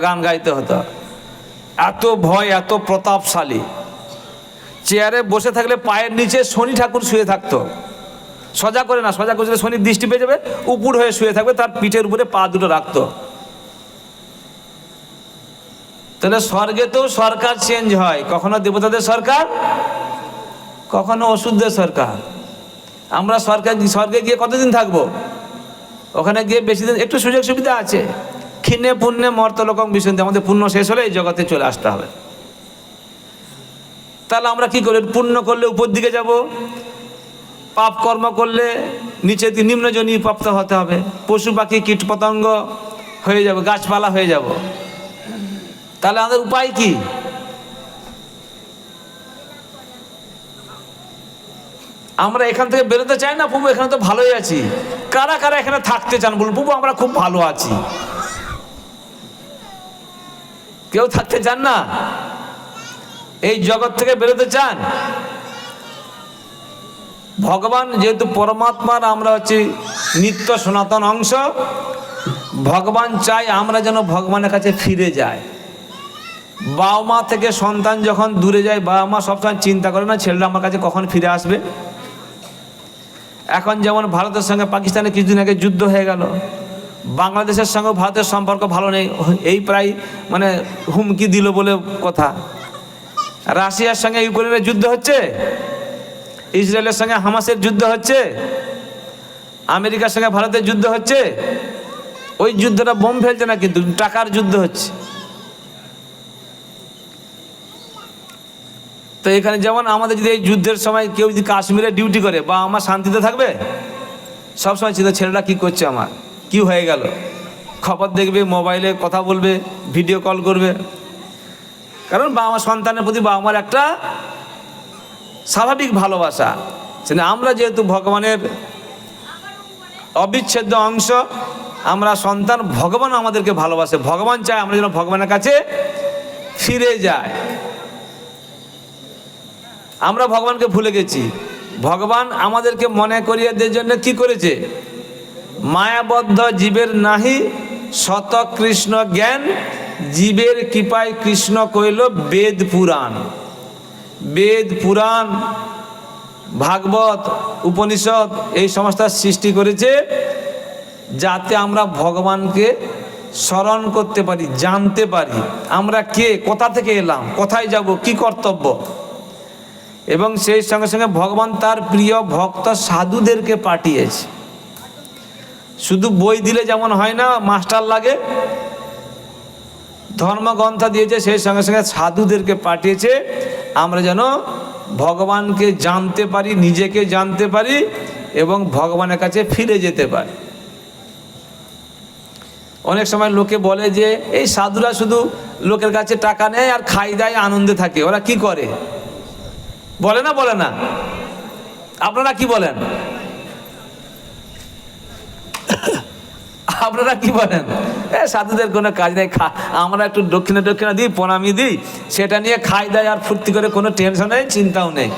গান গাইতে হতো। এত ভয়, এত প্রতাপশালী। চেয়ারে বসে থাকলে পায়ের নিচে শনি ঠাকুর শুয়ে থাকতো, সোজা করে না, সোজা করে শনির দৃষ্টি পেয়ে যাবে, উপর হয়ে শুয়ে থাকবে, তার পিঠের উপরে পা দুটো রাখতো। তাহলে স্বর্গেতেও সরকার চেঞ্জ হয়, কখনো দেবতাদের সরকার, কখনো অসুরদের সরকার। আমরা স্বর্গে গিয়ে কতদিন থাকবো? ওখানে গিয়ে বেশি দিন, একটু সুযোগ সুবিধা আছে। ক্ষীণে পুণ্যে মর্তলোকং বিশন্তি, আমাদের পুণ্য শেষ হলে এই জগতে চলে আসতে হবে। তাহলে আমরা কি করি? পুণ্য করলে উপর দিকে যাব, পাপ কর্ম করলে নিচে নিম্নজনী প্রাপ্ত হতে হবে, পশু পাখি কীট পতঙ্গ হয়ে যাব, গাছপালা হয়ে যাব। তাহলে আমাদের উপায় কি? আমরা এখান থেকে বেরোতে চাই না, প্রভু এখানে তো ভালোই আছি। কারা কারা এখানে থাকতে চান বলুন? প্রভু আমরা খুব ভালো আছি। কেউ থাকতে চান না? এই জগৎ থেকে বেরোতে চান? ভগবান যেহেতু পরমাত্মার, আমরা হচ্ছে নিত্য সনাতন অংশ, ভগবান চাই আমরা যেন ভগবানের কাছে ফিরে যাই। বাবা মা থেকে সন্তান যখন দূরে যায়, বাবা মা সবসময় চিন্তা করে না ছেলেটা আমার কাছে কখন ফিরে আসবে। এখন যেমন ভারতের সঙ্গে পাকিস্তানের কিছুদিন আগে যুদ্ধ হয়ে গেল, বাংলাদেশের সঙ্গে ভারতের সম্পর্ক ভালো নেই, এই প্রায় মানে হুমকি দিল বলে কথা। রাশিয়ার সঙ্গে ইউক্রেনের যুদ্ধ হচ্ছে, ইসরায়েলের সঙ্গে হামাসের যুদ্ধ হচ্ছে, আমেরিকার সঙ্গে ভারতের যুদ্ধ হচ্ছে। ওই যুদ্ধটা বোম ফেলছে না, কিন্তু টাকার যুদ্ধ হচ্ছে। তো এখানে যেমন আমাদের যদি এই যুদ্ধের সময় কেউ যদি কাশ্মীরে ডিউটি করে, বা আমার শান্তিতে থাকবে? সবসময় চিন্তা, ছেলেটা কী করছে, আমার কি হয়ে গেল, খবর দেখবে, মোবাইলে কথা বলবে, ভিডিও কল করবে। কারণ বাবা মা সন্তানের প্রতি বাবা মার একটা স্বাভাবিক ভালোবাসা। সেটা আমরা যেহেতু ভগবানের অবিচ্ছেদ্য অংশ, আমরা সন্তান, ভগবান আমাদেরকে ভালোবাসে, ভগবান চায় আমরা যেন ভগবানের কাছে ফিরে যাই। আমরা ভগবানকে ভুলে গেছি। ভগবান আমাদেরকে মনে করিয়ে দেওয়ার জন্য কি করেছে? মায়াবদ্ধ জীবের নাহি শত কৃষ্ণ জ্ঞান, জীবের কৃপায় কৃষ্ণ কইল বেদ পুরাণ। বেদ পুরাণ, ভাগবত, উপনিষদ এই সমস্ত সৃষ্টি করেছে যাতে আমরা ভগবানকে স্মরণ করতে পারি, জানতে পারি আমরা কে, কোথা থেকে এলাম, কোথায় যাব, কি কর্তব্য। এবং সেই সঙ্গে সঙ্গে ভগবান তার প্রিয় ভক্ত সাধুদেরকে পাঠিয়েছে। শুধু বই দিলে যেমন হয় না, মাস্টার লাগে, ধর্মগ্রন্থ দিয়েছে, সেই সঙ্গে সঙ্গে সাধুদেরকে পাঠিয়েছে আমরা যেন ভগবানকে জানতে পারি, নিজেকে জানতে পারি এবং ভগবানের কাছে ফিরে যেতে পারি। অনেক সময় লোকে বলে যে এই সাধুরা শুধু লোকের কাছে টাকা নেয় আর খাই দেয়, আনন্দে থাকে। ওরা কি করে বলে না, বলে না? আপনারা কি বলেন? আপনারা কি বলেন? সাধুদের কোনো কাজ নেই, আমরা একটু দক্ষিণা দক্ষিণা দিই, প্রণামী দিই, সেটা নিয়ে খাই দেয় আর ফুর্তি করে, কোনো টেনশন নেই, চিন্তাও নেই।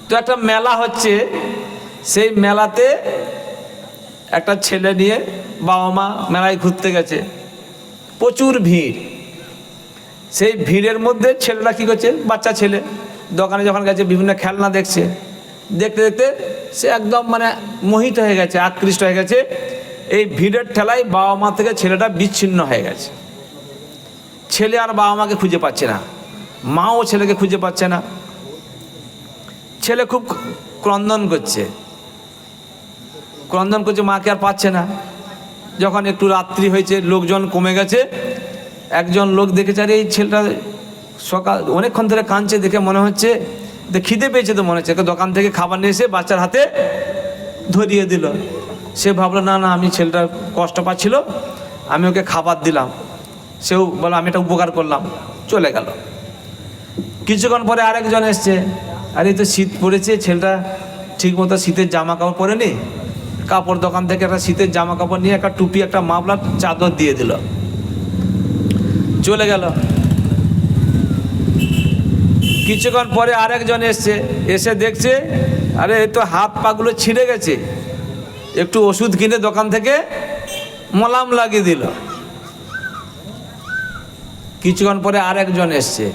তো একটা মেলা হচ্ছে, সেই মেলাতে একটা ছেলে নিয়ে বাবা মা মেলায় ঘুরতে গেছে, প্রচুর ভিড়। সেই ভিড়ের মধ্যে ছেলেরা কী করছে, বাচ্চা ছেলে দোকানে যখন গেছে বিভিন্ন খেলনা দেখছে, দেখতে দেখতে সে একদম মানে মোহিত হয়ে গেছে, আকৃষ্ট হয়ে গেছে। এই ভিড়ের ঠেলায় বাবা মা থেকে ছেলেটা বিচ্ছিন্ন হয়ে গেছে। ছেলে আর বাবা মাকে খুঁজে পাচ্ছে না, মাও ছেলেকে খুঁজে পাচ্ছে না। ছেলে খুব ক্রন্দন করছে, মাকে আর পাচ্ছে না। যখন একটু রাত্রি হয়েছে, লোকজন কমে গেছে, একজন লোক দেখেছে আর এই ছেলেটা সকাল অনেকক্ষণ ধরে কাঁদছে, দেখে মনে হচ্ছে খিদে পেয়েছে, তো মনে হচ্ছে দোকান থেকে খাবার নিয়ে এসে বাচ্চার হাতে ধরিয়ে দিল। সে ভাবলো না না, আমি ছেলেটার কষ্ট পাচ্ছিল, আমি ওকে খাবার দিলাম, সেও বলো আমি একটা উপকার করলাম, চলে গেল। কিছুক্ষণ পরে আরেকজন এসছে, আরে তো শীত পড়েছে, ছেলেটা ঠিক মতো শীতের জামা কাপড় পরেনি, কাপড় দোকান থেকে একটা শীতের জামা কাপড় নিয়ে একটা টুপি, একটা মাফলার, চাদর দিয়ে দিল, চলে গেল। কিছুক্ষণ পরে আরেকজন এসছে, এসে দেখছে আরে এই তো হাত পাগুলো ছিঁড়ে গেছে, একটু ওষুধ কিনে দোকান থেকে মলাম লাগিয়ে দিল। কিছুক্ষণ পরে আরেকজন এসছে,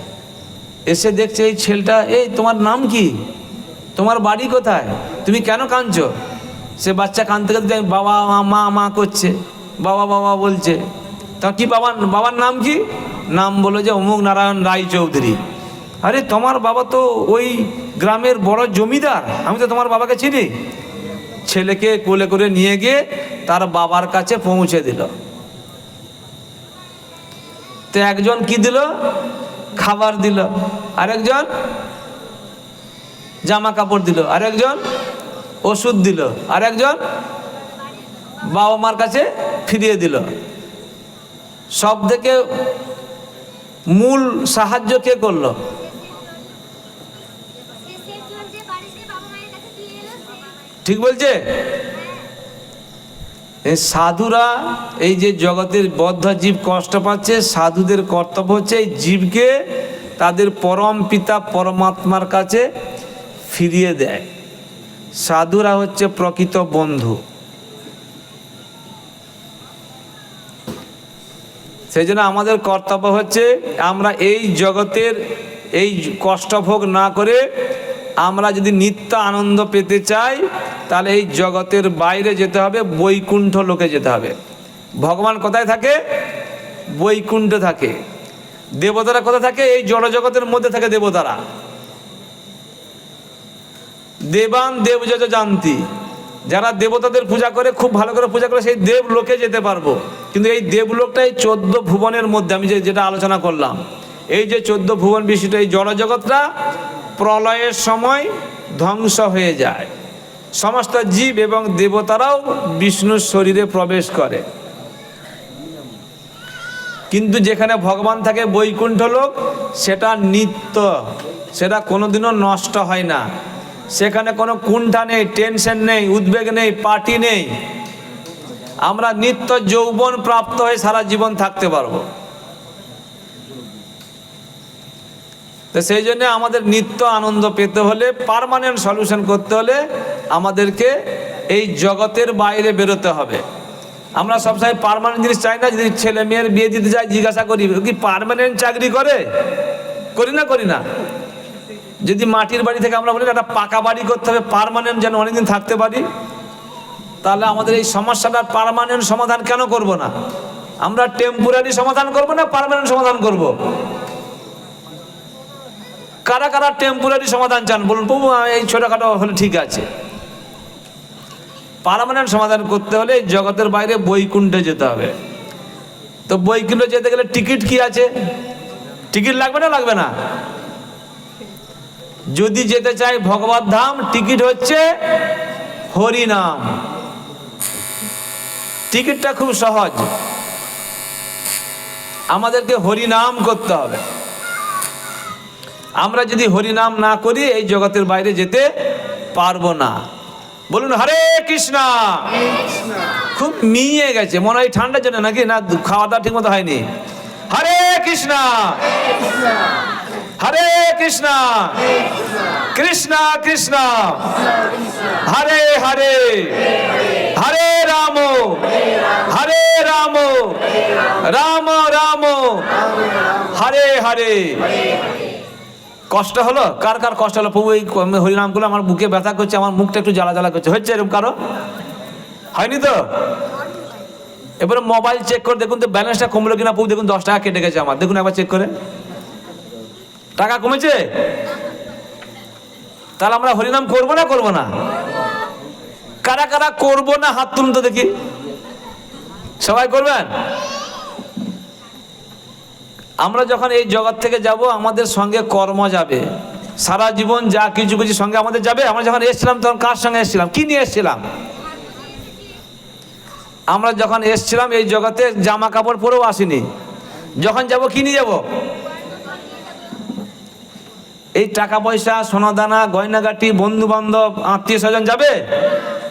এসে দেখছে এই ছেলেটা, এই তোমার নাম কি, তোমার বাড়ি কোথায়, তুমি কেন কাঁদছো? সে বাচ্চা কাঁদতে কাঁদতে বাবা মা মা করছে, বাবা বাবা বলছে। তা কি বাবার নাম কি? নাম বলো যে অমুক নারায়ণ রায় চৌধুরী। আরে তোমার বাবা তো ওই গ্রামের বড় জমিদার, আমি তো তোমার বাবাকে চিনি। ছেলেকে কোলে করে নিয়ে গিয়ে তার বাবার কাছে পৌঁছে দিল। তো একজন কি দিল, খাবার দিল, আরেকজন জামা কাপড় দিল, আরেকজন ওষুধ দিল, আরেকজন বাবা মার কাছে ফিরিয়ে দিল। সব থেকে মূল সাহায্য কে করলো? ঠিক বলছে? এই সাধুরা, এই যে জগতের বদ্ধ জীব কষ্ট পাচ্ছে, সাধুদের কর্তব্য হচ্ছে এই জীবকে তাদের পরম পিতা পরমাত্মার কাছে ফিরিয়ে দেয়। সাধুরা হচ্ছে প্রকৃত বন্ধু। সেই জন্য আমাদের কর্তব্য হচ্ছে আমরা এই জগতের এই কষ্ট ভোগ না করে আমরা যদি নিত্য আনন্দ পেতে চাই, তাহলে এই জগতের বাইরে যেতে হবে, বৈকুণ্ঠ লোকে যেতে হবে। ভগবান কোথায় থাকে? বৈকুণ্ঠে থাকে। দেবতারা কোথায় থাকে? এই জড় জগতের মধ্যে থাকে দেবতারা। দেবান দেবযজ জানতি, যারা দেবতাদের পূজা করে, খুব ভালো করে পূজা করে, সেই দেব লোকে যেতে পারবো। কিন্তু এই দেবলোকটা এই 14 ভুবনের মধ্যে, আমি যেটা আলোচনা করলাম, এই যে 14 ভুবন বিশিষ্ট এই জড় জগৎটা প্রলয়ের সময় ধ্বংস হয়ে যায়। সমস্ত জীব এবং দেবতারাও বিষ্ণুর শরীরে প্রবেশ করে। কিন্তু যেখানে ভগবান থাকে বৈকুণ্ঠ লোক, সেটা নিত্য, সেটা কোনোদিনও নষ্ট হয় না। সেখানে কোনো কুণ্ঠা নেই, টেনশন নেই, উদ্বেগ নেই, পার্টি নেই। আমরা নিত্য যৌবন প্রাপ্ত হয়ে সারা জীবন থাকতে পারবো। তো সেই জন্য আমাদের নিত্য আনন্দ পেতে হলে, পার্মানেন্ট সলিউশন করতে হলে আমাদেরকে এই জগতের বাইরে বেরোতে হবে। আমরা সবসময় পার্মানেন্ট জিনিস চাই না। যদি ছেলে মেয়ের বিয়ে দিতে যাই, জিজ্ঞাসা করি কি পার্মানেন্ট চাকরি করে, করি না। যদি মাটির বাড়ি থেকে আমরা বলি একটা পাকা বাড়ি করতে হবে পার্মানেন্ট, যেন অনেকদিন থাকতে পারি। তাহলে আমাদের এই সমস্যাটার পার্মানেন্ট সমাধান কেন করব না? আমরা টেম্পোরারি সমাধান করব না পার্মানেন্ট সমাধান করব? কারা কারা টেম্পোরারি সমাধান চান বলুন? প্রভু এই ছোটখাটো হলে ঠিক আছে। পার্মানেন্ট সমাধান করতে হলে এই জগতের বাইরে বৈকুণ্ঠে যেতে হবে। তো বৈকুণ্ঠে যেতে গেলে টিকিট কি আছে? টিকিট লাগবে না লাগবে না? যদি যেতে চাই ভগবত ধাম, টিকিট হচ্ছে হরিনাম। টিকিটটা খুব সহজ, আমাদেরকে হরিনাম করতে হবে। আমরা যদি হরিনাম না করি এই জগতের বাইরে যেতে পারবো না। বলুন হরে কৃষ্ণ। খুব মিয়ে গেছে মনে হয় ঠান্ডার জন্য নাকি, না খাওয়া দাওয়া ঠিক মতো হয়নি? হরে কৃষ্ণ হরে কৃষ্ণ কৃষ্ণ কৃষ্ণ হরে হরে হরে রাম হরে রাম রাম রাম হরে হরে। কষ্ট হলো? কার কার কষ্ট হলো? প্রভু এই হরিনাম গুলো আমার বুকে ব্যথা করছে, আমার মুখটা একটু জ্বালা জ্বালা করছে, হচ্ছে এরকম কারো? হয়নি তো? এবারে মোবাইল চেক করে দেখুন তো ব্যালেন্সটা কমলো কিনা। প্রভু দেখুন 10 টাকা কেটে গেছে আমার, দেখুন একবার চেক করে। টাকা কমেছে? তাহলে আমরা হরিনাম করবো না করবো না? কারা কারা করবো না হাত তুলুন তো দেখি। সবাই করবেন? আমরা যখন এই জগৎ থেকে যাব আমাদের সঙ্গে কর্ম যাবে, সারা জীবন যা কিছু কিছু সঙ্গে আমাদের যাবে। আমরা যখন এসেছিলাম তখন কার সঙ্গে এসেছিলাম, কি নিয়ে এসেছিলাম? আমরা যখন এসেছিলাম এই জগতে জামা কাপড় পরেও আসিনি। যখন যাব কি নিয়ে যাব? এই টাকা পয়সা, সোনাদানা, গয়নাগাটি, বন্ধু বান্ধব, আত্মীয় স্বজন যাবে।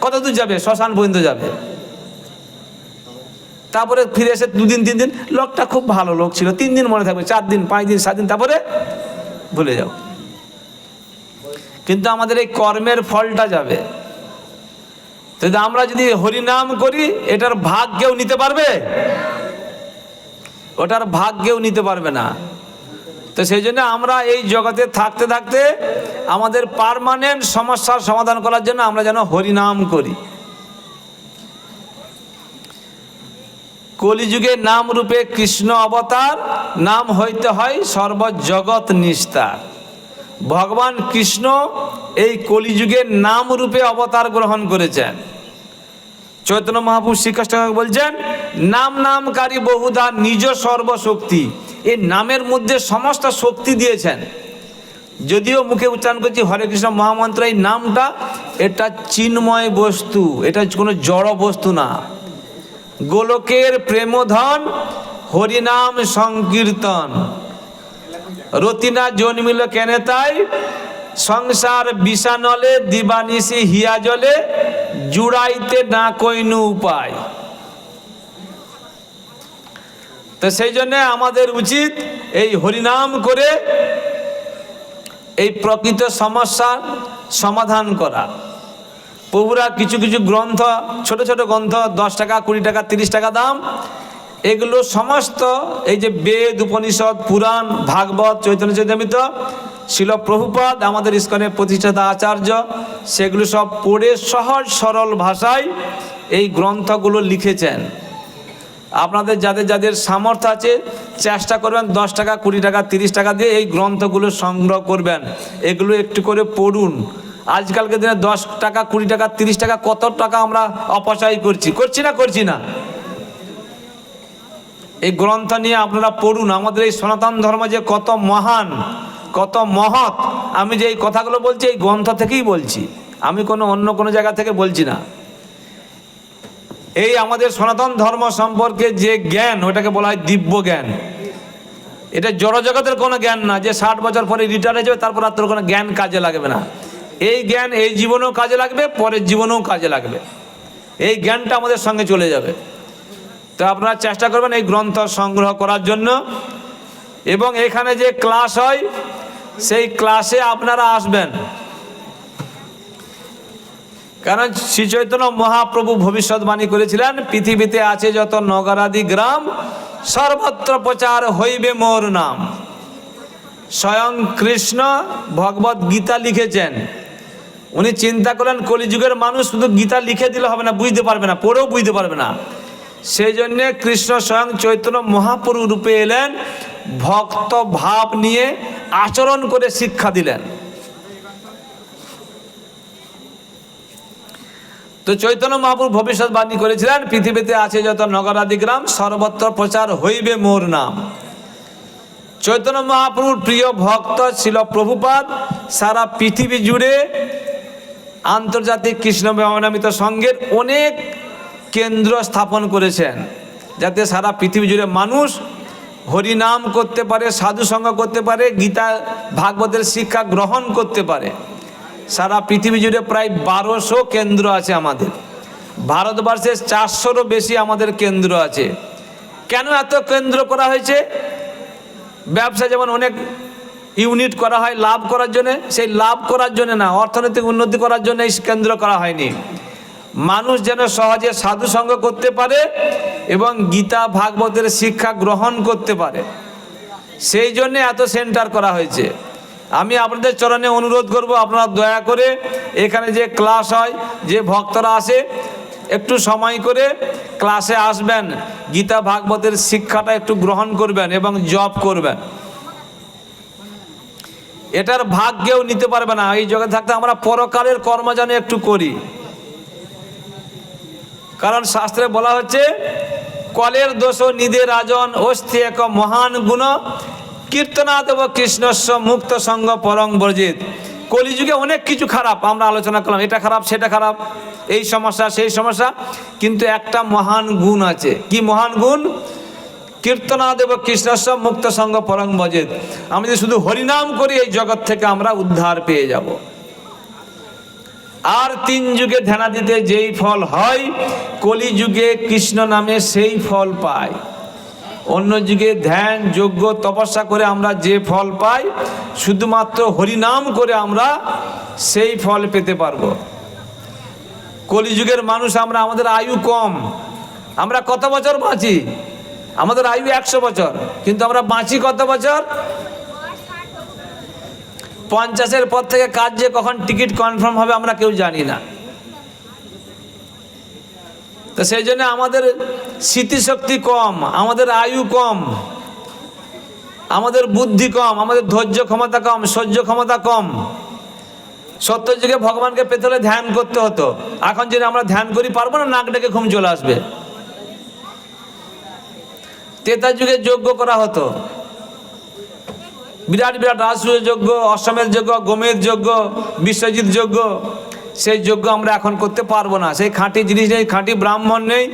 কত দূর যাবে? শ্মশান পর্যন্ত যাবে। তারপরে ফিরে এসে 2 দিন 3 দিন, লোকটা খুব ভালো লোক ছিল, 3 দিন মনে থাকবে, 4 দিন 5 দিন 7 দিন, তারপরে ভুলে যাও। কিন্তু আমাদের এই কর্মের ফলটা যাবে। যদি আমরা যদি হরিনাম করি এটার ভাগ কেউ নিতে পারবে? ওটার ভাগ কেউ নিতে পারবে না। তো সেই জন্য আমরা এই জগতে থাকতে থাকতে আমাদের পার্মানেন্ট সমস্যার সমাধান করার জন্য আমরা যেন হরিনাম করি। কলিযুগে নাম রূপে কৃষ্ণ অবতার, নাম হইতে হয় সর্বজগৎ নিস্তার। ভগবান কৃষ্ণ এই কলিযুগে নাম রূপে অবতার গ্রহণ করেছেন। চৈতন্য মহাপ্রভু শ্রীকৃষ্ণ বলছেন, নাম নামকারী বহুধা নিজ সর্বশক্তি। এই নামের মধ্যে সমস্ত শক্তি দিয়েছেন। যদিও মুখে উচ্চারণ করছি হরে কৃষ্ণ মহামন্ত্র, এই নামটা এটা চিন্ময় বস্তু, এটা কোনো জড় বস্তু না। গোলকের প্রেমধন হরিনাম সংকীর্তন, রতিনা জন্মিল কেনে তাই সংসার বিষানলে দিবানিশি হিয়া জলে জুড়াইতে না কইনু উপায়। তো সেই জন্য আমাদের উচিত এই হরিনাম করে এই প্রকৃত সমস্যার সমাধান করা। প্রভুরা কিছু কিছু গ্রন্থ, ছোট ছোট গ্রন্থ, 10 টাকা 20 টাকা 30 টাকা দাম, এগুলো সমস্ত এই যে বেদ, উপনিষদ, পুরাণ, ভাগবত, চৈতন্য চরিতামৃত, শিল প্রভুপাদ আমাদের ইস্কনের প্রতিষ্ঠাতা আচার্য, সেগুলো সব পড়ে সহজ সরল ভাষায় এই গ্রন্থগুলো লিখেছেন। আপনাদের যাদের যাদের সামর্থ্য আছে চেষ্টা করবেন 10 টাকা 20 টাকা 30 টাকা দিয়ে এই গ্রন্থগুলো সংগ্রহ করবেন। এগুলো একটু করে পড়ুন। আজকালকে দিনে 10 টাকা 20 টাকা 30 টাকা কত টাকা আমরা অপচয় করছি না? এই গ্রন্থ নিয়ে আপনারা পড়ুন। আমাদের এই সনাতন ধর্ম যে কত মহান, কত মহৎ, আমি যে এই কথাগুলো বলছি এই গ্রন্থ থেকেই বলছি, আমি অন্য কোনো জায়গা থেকে বলছি না। এই আমাদের সনাতন ধর্ম সম্পর্কে যে জ্ঞান, ওটাকে বলা হয় দিব্য জ্ঞান। এটা জড়জগতের কোনো জ্ঞান না যে 60 বছর পরে রিটায়ার হয়ে যাবে তারপর আর তোর কোনো জ্ঞান কাজে লাগবে না। এই জ্ঞান এই জীবনেও কাজে লাগবে, পরের জীবনেও কাজে লাগবে। এই জ্ঞানটা আমাদের সঙ্গে চলে যাবে। তো আপনারা চেষ্টা করবেন এই গ্রন্থ সংগ্রহ করার জন্য। এবং এখানে যে ক্লাস হয় সেই ক্লাসে আপনারা আসবেন। কারণ শ্রী চৈতন্য মহাপ্রভু ভবিষ্যৎবাণী করেছিলেন, পৃথিবীতে আছে যত নগরাদি গ্রাম সর্বত্র প্রচার হইবে মোর নাম। স্বয়ং কৃষ্ণ ভগবত গীতা লিখেছেন উনি চিন্তা করলেন কলিযুগের মানুষ শুধু গীতা লিখে দিলে হবে না, বুঝতে পারবে না, পড়েও বুঝতে পারবে না। সেই জন্যে কৃষ্ণ স্বয়ং চৈতন্য মহাপ্রভু রূপে এলেন, ভক্ত ভাব নিয়ে আচরণ করে শিক্ষা দিলেন। তো চৈতন্য মহাপ্রভু ভবিষ্যৎবাণী করেছিলেন, পৃথিবীতে আছে যত নগরাদি গ্রাম, সর্বত্র প্রচার হইবে মোর নাম। চৈতন্য মহাপ্রভুর প্রিয় ভক্ত ছিল প্রভুপাদ। সারা পৃথিবী জুড়ে আন্তর্জাতিক কৃষ্ণ প্রেমামৃত সংঘের অনেক কেন্দ্র স্থাপন করেছেন, যাতে সারা পৃথিবী জুড়ে মানুষ হরিনাম করতে পারে, সাধুসঙ্গ করতে পারে, গীতা ভাগবতের শিক্ষা গ্রহণ করতে পারে। সারা পৃথিবী জুড়ে প্রায় 1200 কেন্দ্র আছে আমাদের। ভারতবর্ষে 400-রও বেশি আমাদের কেন্দ্র আছে। কেন এত কেন্দ্র করা হয়েছে? ব্যবসা যেমন অনেক ইউনিট করা হয় লাভ করার জন্যে, সেই লাভ করার জন্য না, অর্থনৈতিক উন্নতি করার জন্য এই কেন্দ্র করা হয়নি। মানুষ যেন সহজে সাধুসঙ্গ করতে পারে এবং গীতা ভাগবতের শিক্ষা গ্রহণ করতে পারে, সেই জন্যে এত সেন্টার করা হয়েছে। আমি আপনাদের চরণে অনুরোধ করব, আপনারা দয়া করে এখানে যে ক্লাস হয়, যে ভক্তরা আসে, একটু সময় করে ক্লাসে আসবেন, গীতা ভাগবতের শিক্ষাটা একটু গ্রহণ করবেন এবং জপ করবেন। এটার ভাগ কেউ নিতে পারবে না। এই জগতে থাকতে আমরা পরকালের কর্ম যেন একটু করি, কারণ শাস্ত্রে বলা হচ্ছে কলের দোষ নিদে রাজন অস্তি এক মহান গুণ কীর্তনাদেব কৃষ্ণস্ব মুক্ত সঙ্গ পরং ব্রজিত। কলিযুগে অনেক কিছু খারাপ আমরা আলোচনা করলাম, এটা খারাপ সেটা খারাপ, এই সমস্যা সেই সমস্যা, কিন্তু একটা মহান গুণ আছে। কি মহান গুণ? কীর্তনাদেব কৃষ্ণস্ব মুক্ত সঙ্গ পরং ব্রজিত। আমি যদি শুধু হরিনাম করি, এই জগৎ থেকে আমরা উদ্ধার পেয়ে যাব। আর 3 যুগে ধ্যানাদিতে যেই ফল হয়, কলিযুগে কৃষ্ণ নামে সেই ফল পাই। অন্য যুগে ধ্যান যজ্ঞ তপস্যা করে আমরা যে ফল পাই, শুধুমাত্র হরিনাম করে আমরা সেই ফল পেতে পারবো। কলিযুগের মানুষ আমরা, আমাদের আয়ু কম। আমরা কত বছর বাঁচি? আমাদের আয়ু 100 বছর, কিন্তু আমরা বাঁচি কত বছর? 50-এর পর থেকে কাজ যে কখন টিকিট কনফার্ম হবে আমরা কেউ জানি না। তো সেই জন্য আমাদের স্মৃতিশক্তি কম, আমাদের আয়ু কম, আমাদের বুদ্ধি কম, আমাদের ধৈর্য ক্ষমতা কম, সহ্য ক্ষমতা কম। 70 যুগে ভগবানকে পেতে হলে ধ্যান করতে হতো। এখন যদি আমরা ধ্যান করি, পারবো না, নাক ডেকে ঘুম চলে আসবে। 33 যুগে যজ্ঞ করা হতো, বিরাট বিরাট রাজসূয় যজ্ঞ, অশ্বমেধ যজ্ঞ, গোমেধ যজ্ঞ, বিশ্বজিৎ যজ্ঞ। সেই যজ্ঞ আমরা এখন করতে পারবো না। সেই খাঁটি জিনিস নেই, খাঁটি ব্রাহ্মণ নেই,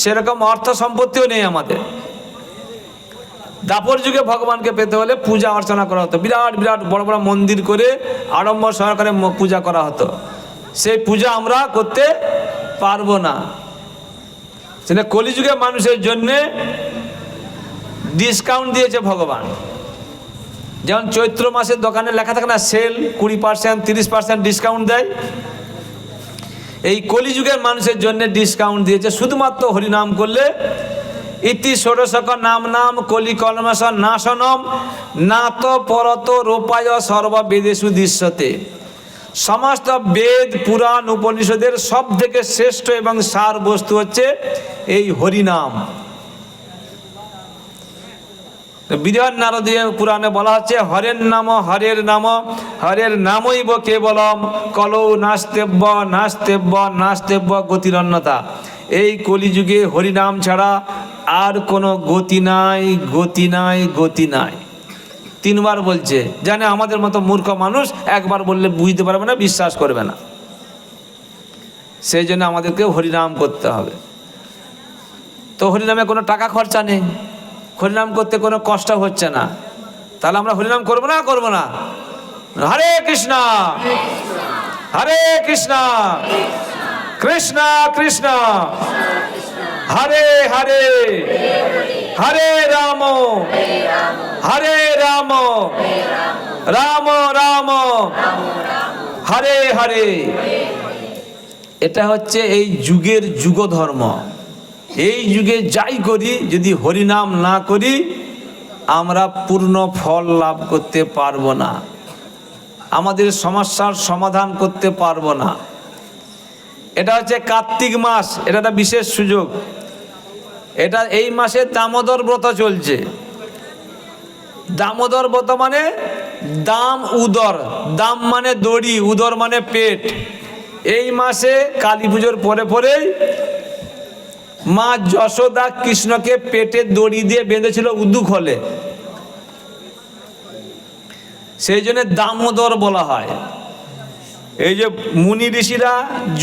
সেরকম অর্থ সম্পত্তিও নেই আমাদের। দাপর যুগে ভগবানকে পেতে হলে পূজা অর্চনা করা হতো, বিরাট বিরাট বড় বড় মন্দির করে আড়ম্বর সহকারে পূজা করা হতো। সেই পূজা আমরা করতে পারবো না। সেটা কলিযুগে মানুষের জন্যে ডিসকাউন্ট দিয়েছে ভগবান। যেমন চৈত্র মাসের দোকানে লেখা থাকে না, সেল 20%, 30% ডিসকাউন্ট দেয়। এই কলিযুগের মানুষের জন্য ডিসকাউন্ট দিয়েছে, শুধুমাত্র হরিনাম করলে। ইতি ষোড়শক নাম নাম কলি কলমশ নাশনম নাত পরত রূপায় সর্ববেদেষু দৃশ্যতে। সমস্ত বেদ পুরাণ উপনিষদের সব থেকে শ্রেষ্ঠ এবং সার বস্তু হচ্ছে এই হরিনাম। বিরাট নারদীয় পুরাণে বলা হচ্ছে হরের নাম হরের নামইব কেবলম কলৌ নাস্তেব্য নাস্তেব্য নাস্তেব্য গতিরন্যতা। এই কলিযুগে হরিনাম ছাড়া আর কোনো গতি নাই, গতি নাই, গতি নাই। 3 বার বলছে, জানে আমাদের মতো মূর্খ মানুষ একবার বললে বুঝতে পারবে না, বিশ্বাস করবে না। সেই জন্য আমাদেরকে হরিনাম করতে হবে। তো হরিনামে কোনো টাকা খরচা নেই, হরিনাম করতে কোনো কষ্ট হচ্ছে না। তাহলে আমরা হরিনাম করবো না? করবো না? হরে কৃষ্ণ হরে কৃষ্ণ কৃষ্ণ কৃষ্ণ হরে হরে হরে রাম হরে রাম রাম রাম হরে হরে। এটা হচ্ছে এই যুগের যুগ ধর্ম। এই যুগে যাই করি, যদি হরিনাম না করি আমরা পূর্ণ ফল লাভ করতে পারবো না। আমাদের সমস্যার সমাধান করতে পারবো না। এটা হচ্ছে কার্তিক মাস, এটা একটা বিশেষ সুযোগ। এটা এই মাসে দামোদর ব্রত চলছে। দামোদর ব্রত মানে দাম উদর, দাম মানে দড়ি, উদর মানে পেট। এই মাসে কালী পুজোর পরে পরেই মা যশোদা কৃষ্ণকে পেটে দড়ি দিয়ে বেঁধেছিল উদুখলে, সেই জন্য দামোদর বলা হয়। এই যে মুনি ঋষিরা,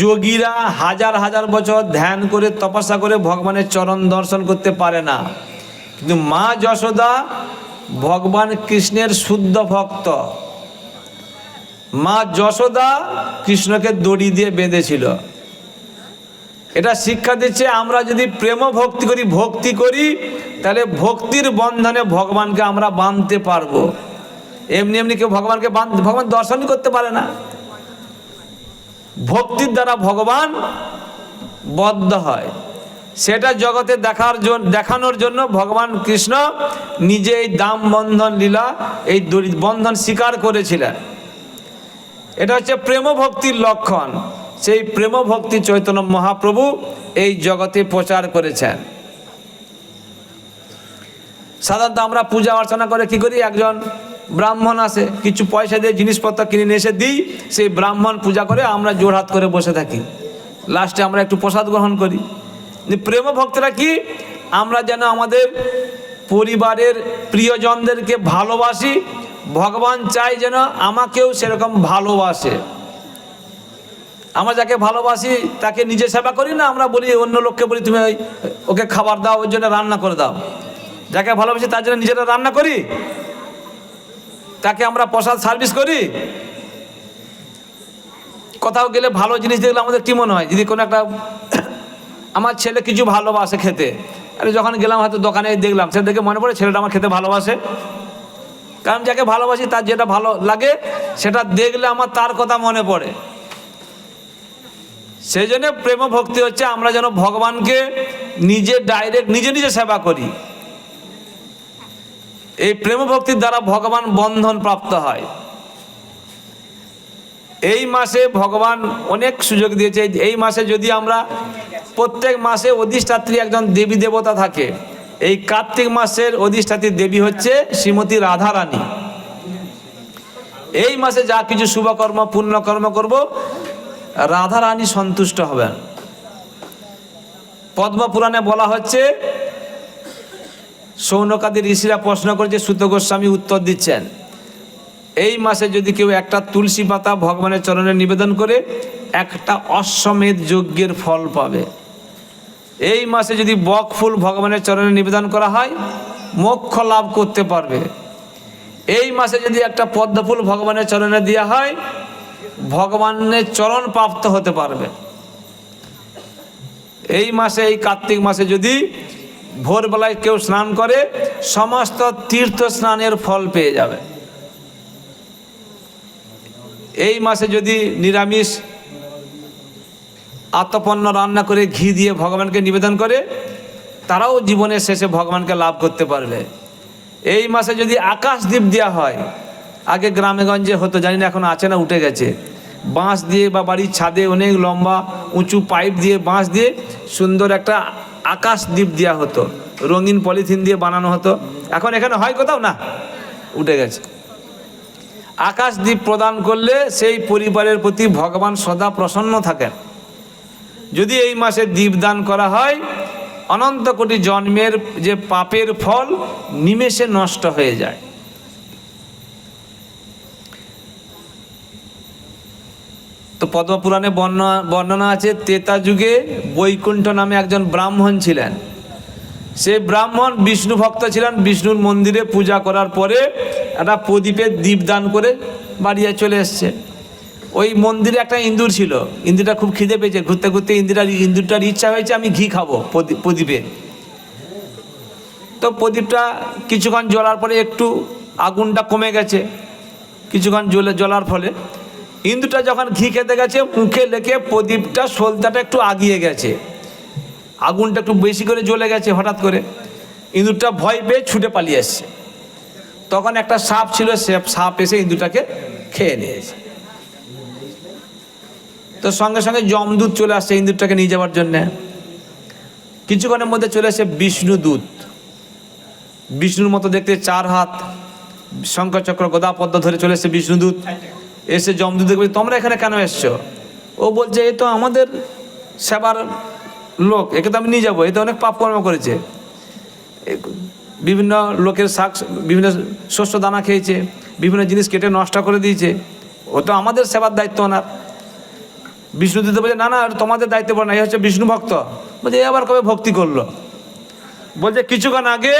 যোগীরা হাজার হাজার বছর ধ্যান করে তপস্যা করে ভগবানের চরণ দর্শন করতে পারে না, কিন্তু মা যশোদা ভগবান কৃষ্ণের শুদ্ধ ভক্ত। মা যশোদা কৃষ্ণকে দড়ি দিয়ে বেঁধেছিল। এটা শিক্ষা দিচ্ছে আমরা যদি প্রেম ভক্তি করি তাহলে ভক্তির বন্ধনে ভগবানকে আমরা বাঁধতে পারবো। এমনি এমনি কেউ ভগবান দর্শনই করতে পারে না। ভক্তির দ্বারা ভগবান বদ্ধ হয়। সেটা জগতে দেখানোর জন্য ভগবান কৃষ্ণ নিজে এই দাম বন্ধন লীলা, এই বন্ধন স্বীকার করেছিলেন। এটা হচ্ছে প্রেম ভক্তির লক্ষণ। সেই প্রেম ভক্তি চৈতন্য মহাপ্রভু এই জগতে প্রচার করেছেন। সাধারণত আমরা পূজা অর্চনা করে কি করি, একজন ব্রাহ্মণ আসে, কিছু পয়সা দিয়ে জিনিসপত্র কিনে নিয়ে এসে দিই, সেই ব্রাহ্মণ পূজা করে আমরা জোড়হাত করে বসে থাকি, লাস্টে আমরা একটু প্রসাদ গ্রহণ করি। প্রেম ভক্তরা কি, আমরা যেন আমাদের পরিবারের প্রিয়জনদেরকে ভালোবাসি, ভগবান চাই যেন আমাকেও সেরকম ভালোবাসে। আমরা যাকে ভালোবাসি তাকে নিজে সেবা করি না, আমরা বলি অন্য লোককে বলি তুমি ওকে খাবার দাও, ওর জন্য রান্না করে দাও। যাকে ভালোবাসি তার জন্য নিজেরা রান্না করি, তাকে আমরা প্রসাদ সার্ভিস করি। কোথাও গেলে ভালো জিনিস দেখলে আমাদের কি মনে হয়, যদি কোনো একটা আমার ছেলে কিছু ভালোবাসে খেতে, আরে যখন গেলাম হয়তো দোকানে দেখলাম, সেটা দেখে মনে পড়ে ছেলেটা আমার খেতে ভালোবাসে। কারণ যাকে ভালোবাসি তার যেটা ভালো লাগে সেটা দেখলে আমার তার কথা মনে পড়ে। সেই জন্য প্রেম ভক্তি হচ্ছে আমরা যেন ভগবানকে নিজে ডাইরেক্ট নিজে সেবা করি। এই প্রেম ভক্তির দ্বারা ভগবান বন্ধন প্রাপ্ত হয়। এই মাসে ভগবান অনেক সুযোগ দিয়েছে। এই মাসে যদি আমরা প্রত্যেক মাসে অধিষ্ঠাত্রী একজন দেবী দেবতা থাকে, এই কার্তিক মাসের অধিষ্ঠাত্রী দেবী হচ্ছে শ্রীমতী রাধারানী। এই মাসে যা কিছু শুভকর্ম পুণ্যকর্ম করব, রাধারানী সন্তুষ্ট হবেন। পদ্মপুরাণে বলা হচ্ছে, সৌনকাদি ঋষিরা প্রশ্ন করেছে, সুত গোস্বামী উত্তর দিচ্ছেন, এই মাসে যদি কেউ একটা তুলসী পাতা ভগবানের চরণে নিবেদন করে একটা অশ্বমেধ যজ্ঞের ফল পাবে। এই মাসে যদি বক ফুল ভগবানের চরণে নিবেদন করা হয় মোক্ষ লাভ করতে পারবে। এই মাসে যদি একটা পদ্ম ফুল ভগবানের চরণে দেওয়া হয় ভগবানের চরণ প্রাপ্ত হতে পারবে। এই মাসে, এই কার্তিক মাসে যদি ভোরবেলায় কেউ স্নান করে সমস্ত তীর্থ স্নানের ফল পেয়ে যাবে। এই মাসে যদি নিরামিষ আত্মপন্ন রান্না করে ঘি দিয়ে ভগবানকে নিবেদন করে তারাও জীবনের শেষে ভগবানকে লাভ করতে পারবে। এই মাসে যদি আকাশদ্বীপ দেওয়া হয়, আগে গ্রামে গঞ্জে হতো, জানি না এখন আছে না, উঠে গেছে, বাঁশ দিয়ে বা বাড়ির ছাদে অনেক লম্বা উঁচু পাইপ দিয়ে বাঁশ দিয়ে সুন্দর একটা আকাশদ্বীপ দেওয়া হতো, রঙিন পলিথিন দিয়ে বানানো হতো। এখন এখানে হয় কোথাও না, উঠে গেছে। আকাশদ্বীপ প্রদান করলে সেই পরিবারের প্রতি ভগবান সদা প্রসন্ন থাকেন। যদি এই মাসে দীপদান করা হয় অনন্ত কোটি জন্মের যে পাপের ফল নিমেষে নষ্ট হয়ে যায়। তো পদ্মপুরাণে বর্ণনা আছে, ত্রেতা যুগে বৈকুণ্ঠ নামে একজন ব্রাহ্মণ ছিলেন। সেই ব্রাহ্মণ বিষ্ণু ভক্ত ছিলেন। বিষ্ণুর মন্দিরে পূজা করার পরে একটা প্রদীপে দীপদান করে বাড়িয়ে চলে এসছে। ওই মন্দিরে একটা ইঁদুর ছিল, ইঁদুরটা খুব খিদে পেয়েছে, ঘুরতে ঘুরতে ইঁদুরটার ইচ্ছা হয়েছে আমি ঘি খাবো প্রদীপে। তো প্রদীপটা কিছুক্ষণ জ্বলার পরে একটু আগুনটা কমে গেছে, কিছুক্ষণ জ্বলার ফলে ইঁদুরটা যখন ঘি খেতে গেছে মুখে লেগে প্রদীপটা সলতাটা একটু আগিয়ে গেছে, আগুনটা একটু বেশি করে জ্বলে গেছে। হঠাৎ করে ইঁদুরটা ভয় পেয়ে ছুটে পালিয়ে এসছে। তখন একটা সাপ ছিল, সে সাপ এসে ইঁদুরটাকে খেয়ে নিয়েছে। তো সঙ্গে সঙ্গে যমদূত চলে আসছে ইন্দুরটাকে নিয়ে যাওয়ার জন্যে। কিছুক্ষণের মধ্যে চলে আসে বিষ্ণুদূত। বিষ্ণুর মতো দেখতে 4 হাত, শঙ্খচক্র গদা পদ্ম ধরে চলে এসছে বিষ্ণুদূত। এসে যমদূতকে বলছে, তোমরা এখানে কেন এসছো? ও বলছে, এ তো আমাদের সেবার লোক, একে তো আমি নিয়ে যাবো, এ তো অনেক পাপ কর্ম করেছে, বিভিন্ন লোকের শাক, বিভিন্ন শস্য দানা খেয়েছে, বিভিন্ন জিনিস কেটে নষ্ট করে দিয়েছে, ও তো আমাদের সেবার দায়িত্ব ওনার। বিষ্ণুদূত বলছে, না না, তোমাদের দায়িত্ব পড়ে না, এই হচ্ছে বিষ্ণু ভক্ত। বলছে, এ আবার কবে ভক্তি করলো? বলছে, কিছুক্ষণ আগে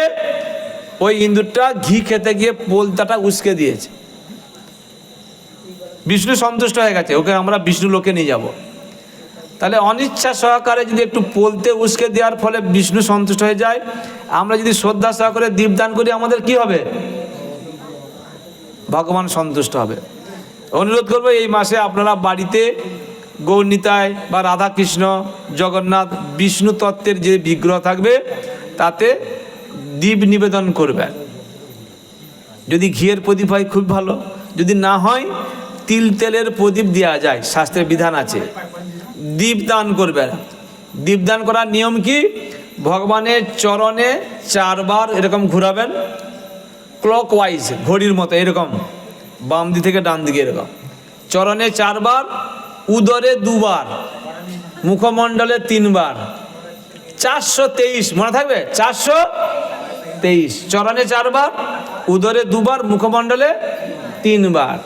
ওই ইন্দুরটা ঘি খেতে গিয়ে পোলতাটা উস্কে দিয়েছে, বিষ্ণু সন্তুষ্ট হয়ে গেছে, ওকে আমরা বিষ্ণু লোকে নিয়ে যাব। তাহলে অনিচ্ছা সহকারে যদি একটু পোলতে উস্কে দেওয়ার ফলে বিষ্ণু সন্তুষ্ট হয়ে যায়, আমরা যদি শ্রদ্ধা সহকারে দীপদান করি, আমাদের কি হবে? ভগবান সন্তুষ্ট হবে। অনুরোধ করবো, এই মাসে আপনারা বাড়িতে গৌরনিতাই বা রাধাকৃষ্ণ, জগন্নাথ, বিষ্ণু তত্ত্বের যে বিগ্রহ থাকবে তাতে দীপ নিবেদন করবেন। যদি ঘিয়ের প্রদীপ হয় খুব ভালো, যদি না হয় তেলের প্রদীপ দেওয়া যায়, শাস্ত্রের বিধান আছে। দীপদান করবেন। দীপদান করার নিয়ম কি? ভগবানের চরণে 4 বার এরকম ঘোরাবেন, ক্লকওয়াইজ, ঘড়ির মতো এরকম, বাম দিক থেকে ডান দিকে এরকম। চরণে 4 বার, উদরে 2 বার, মুখমণ্ডলে 3 বার, 423, মনে থাকবে 423। চরণে 4 বার, উদরে 2 বার, মুখমণ্ডলে 3 বার,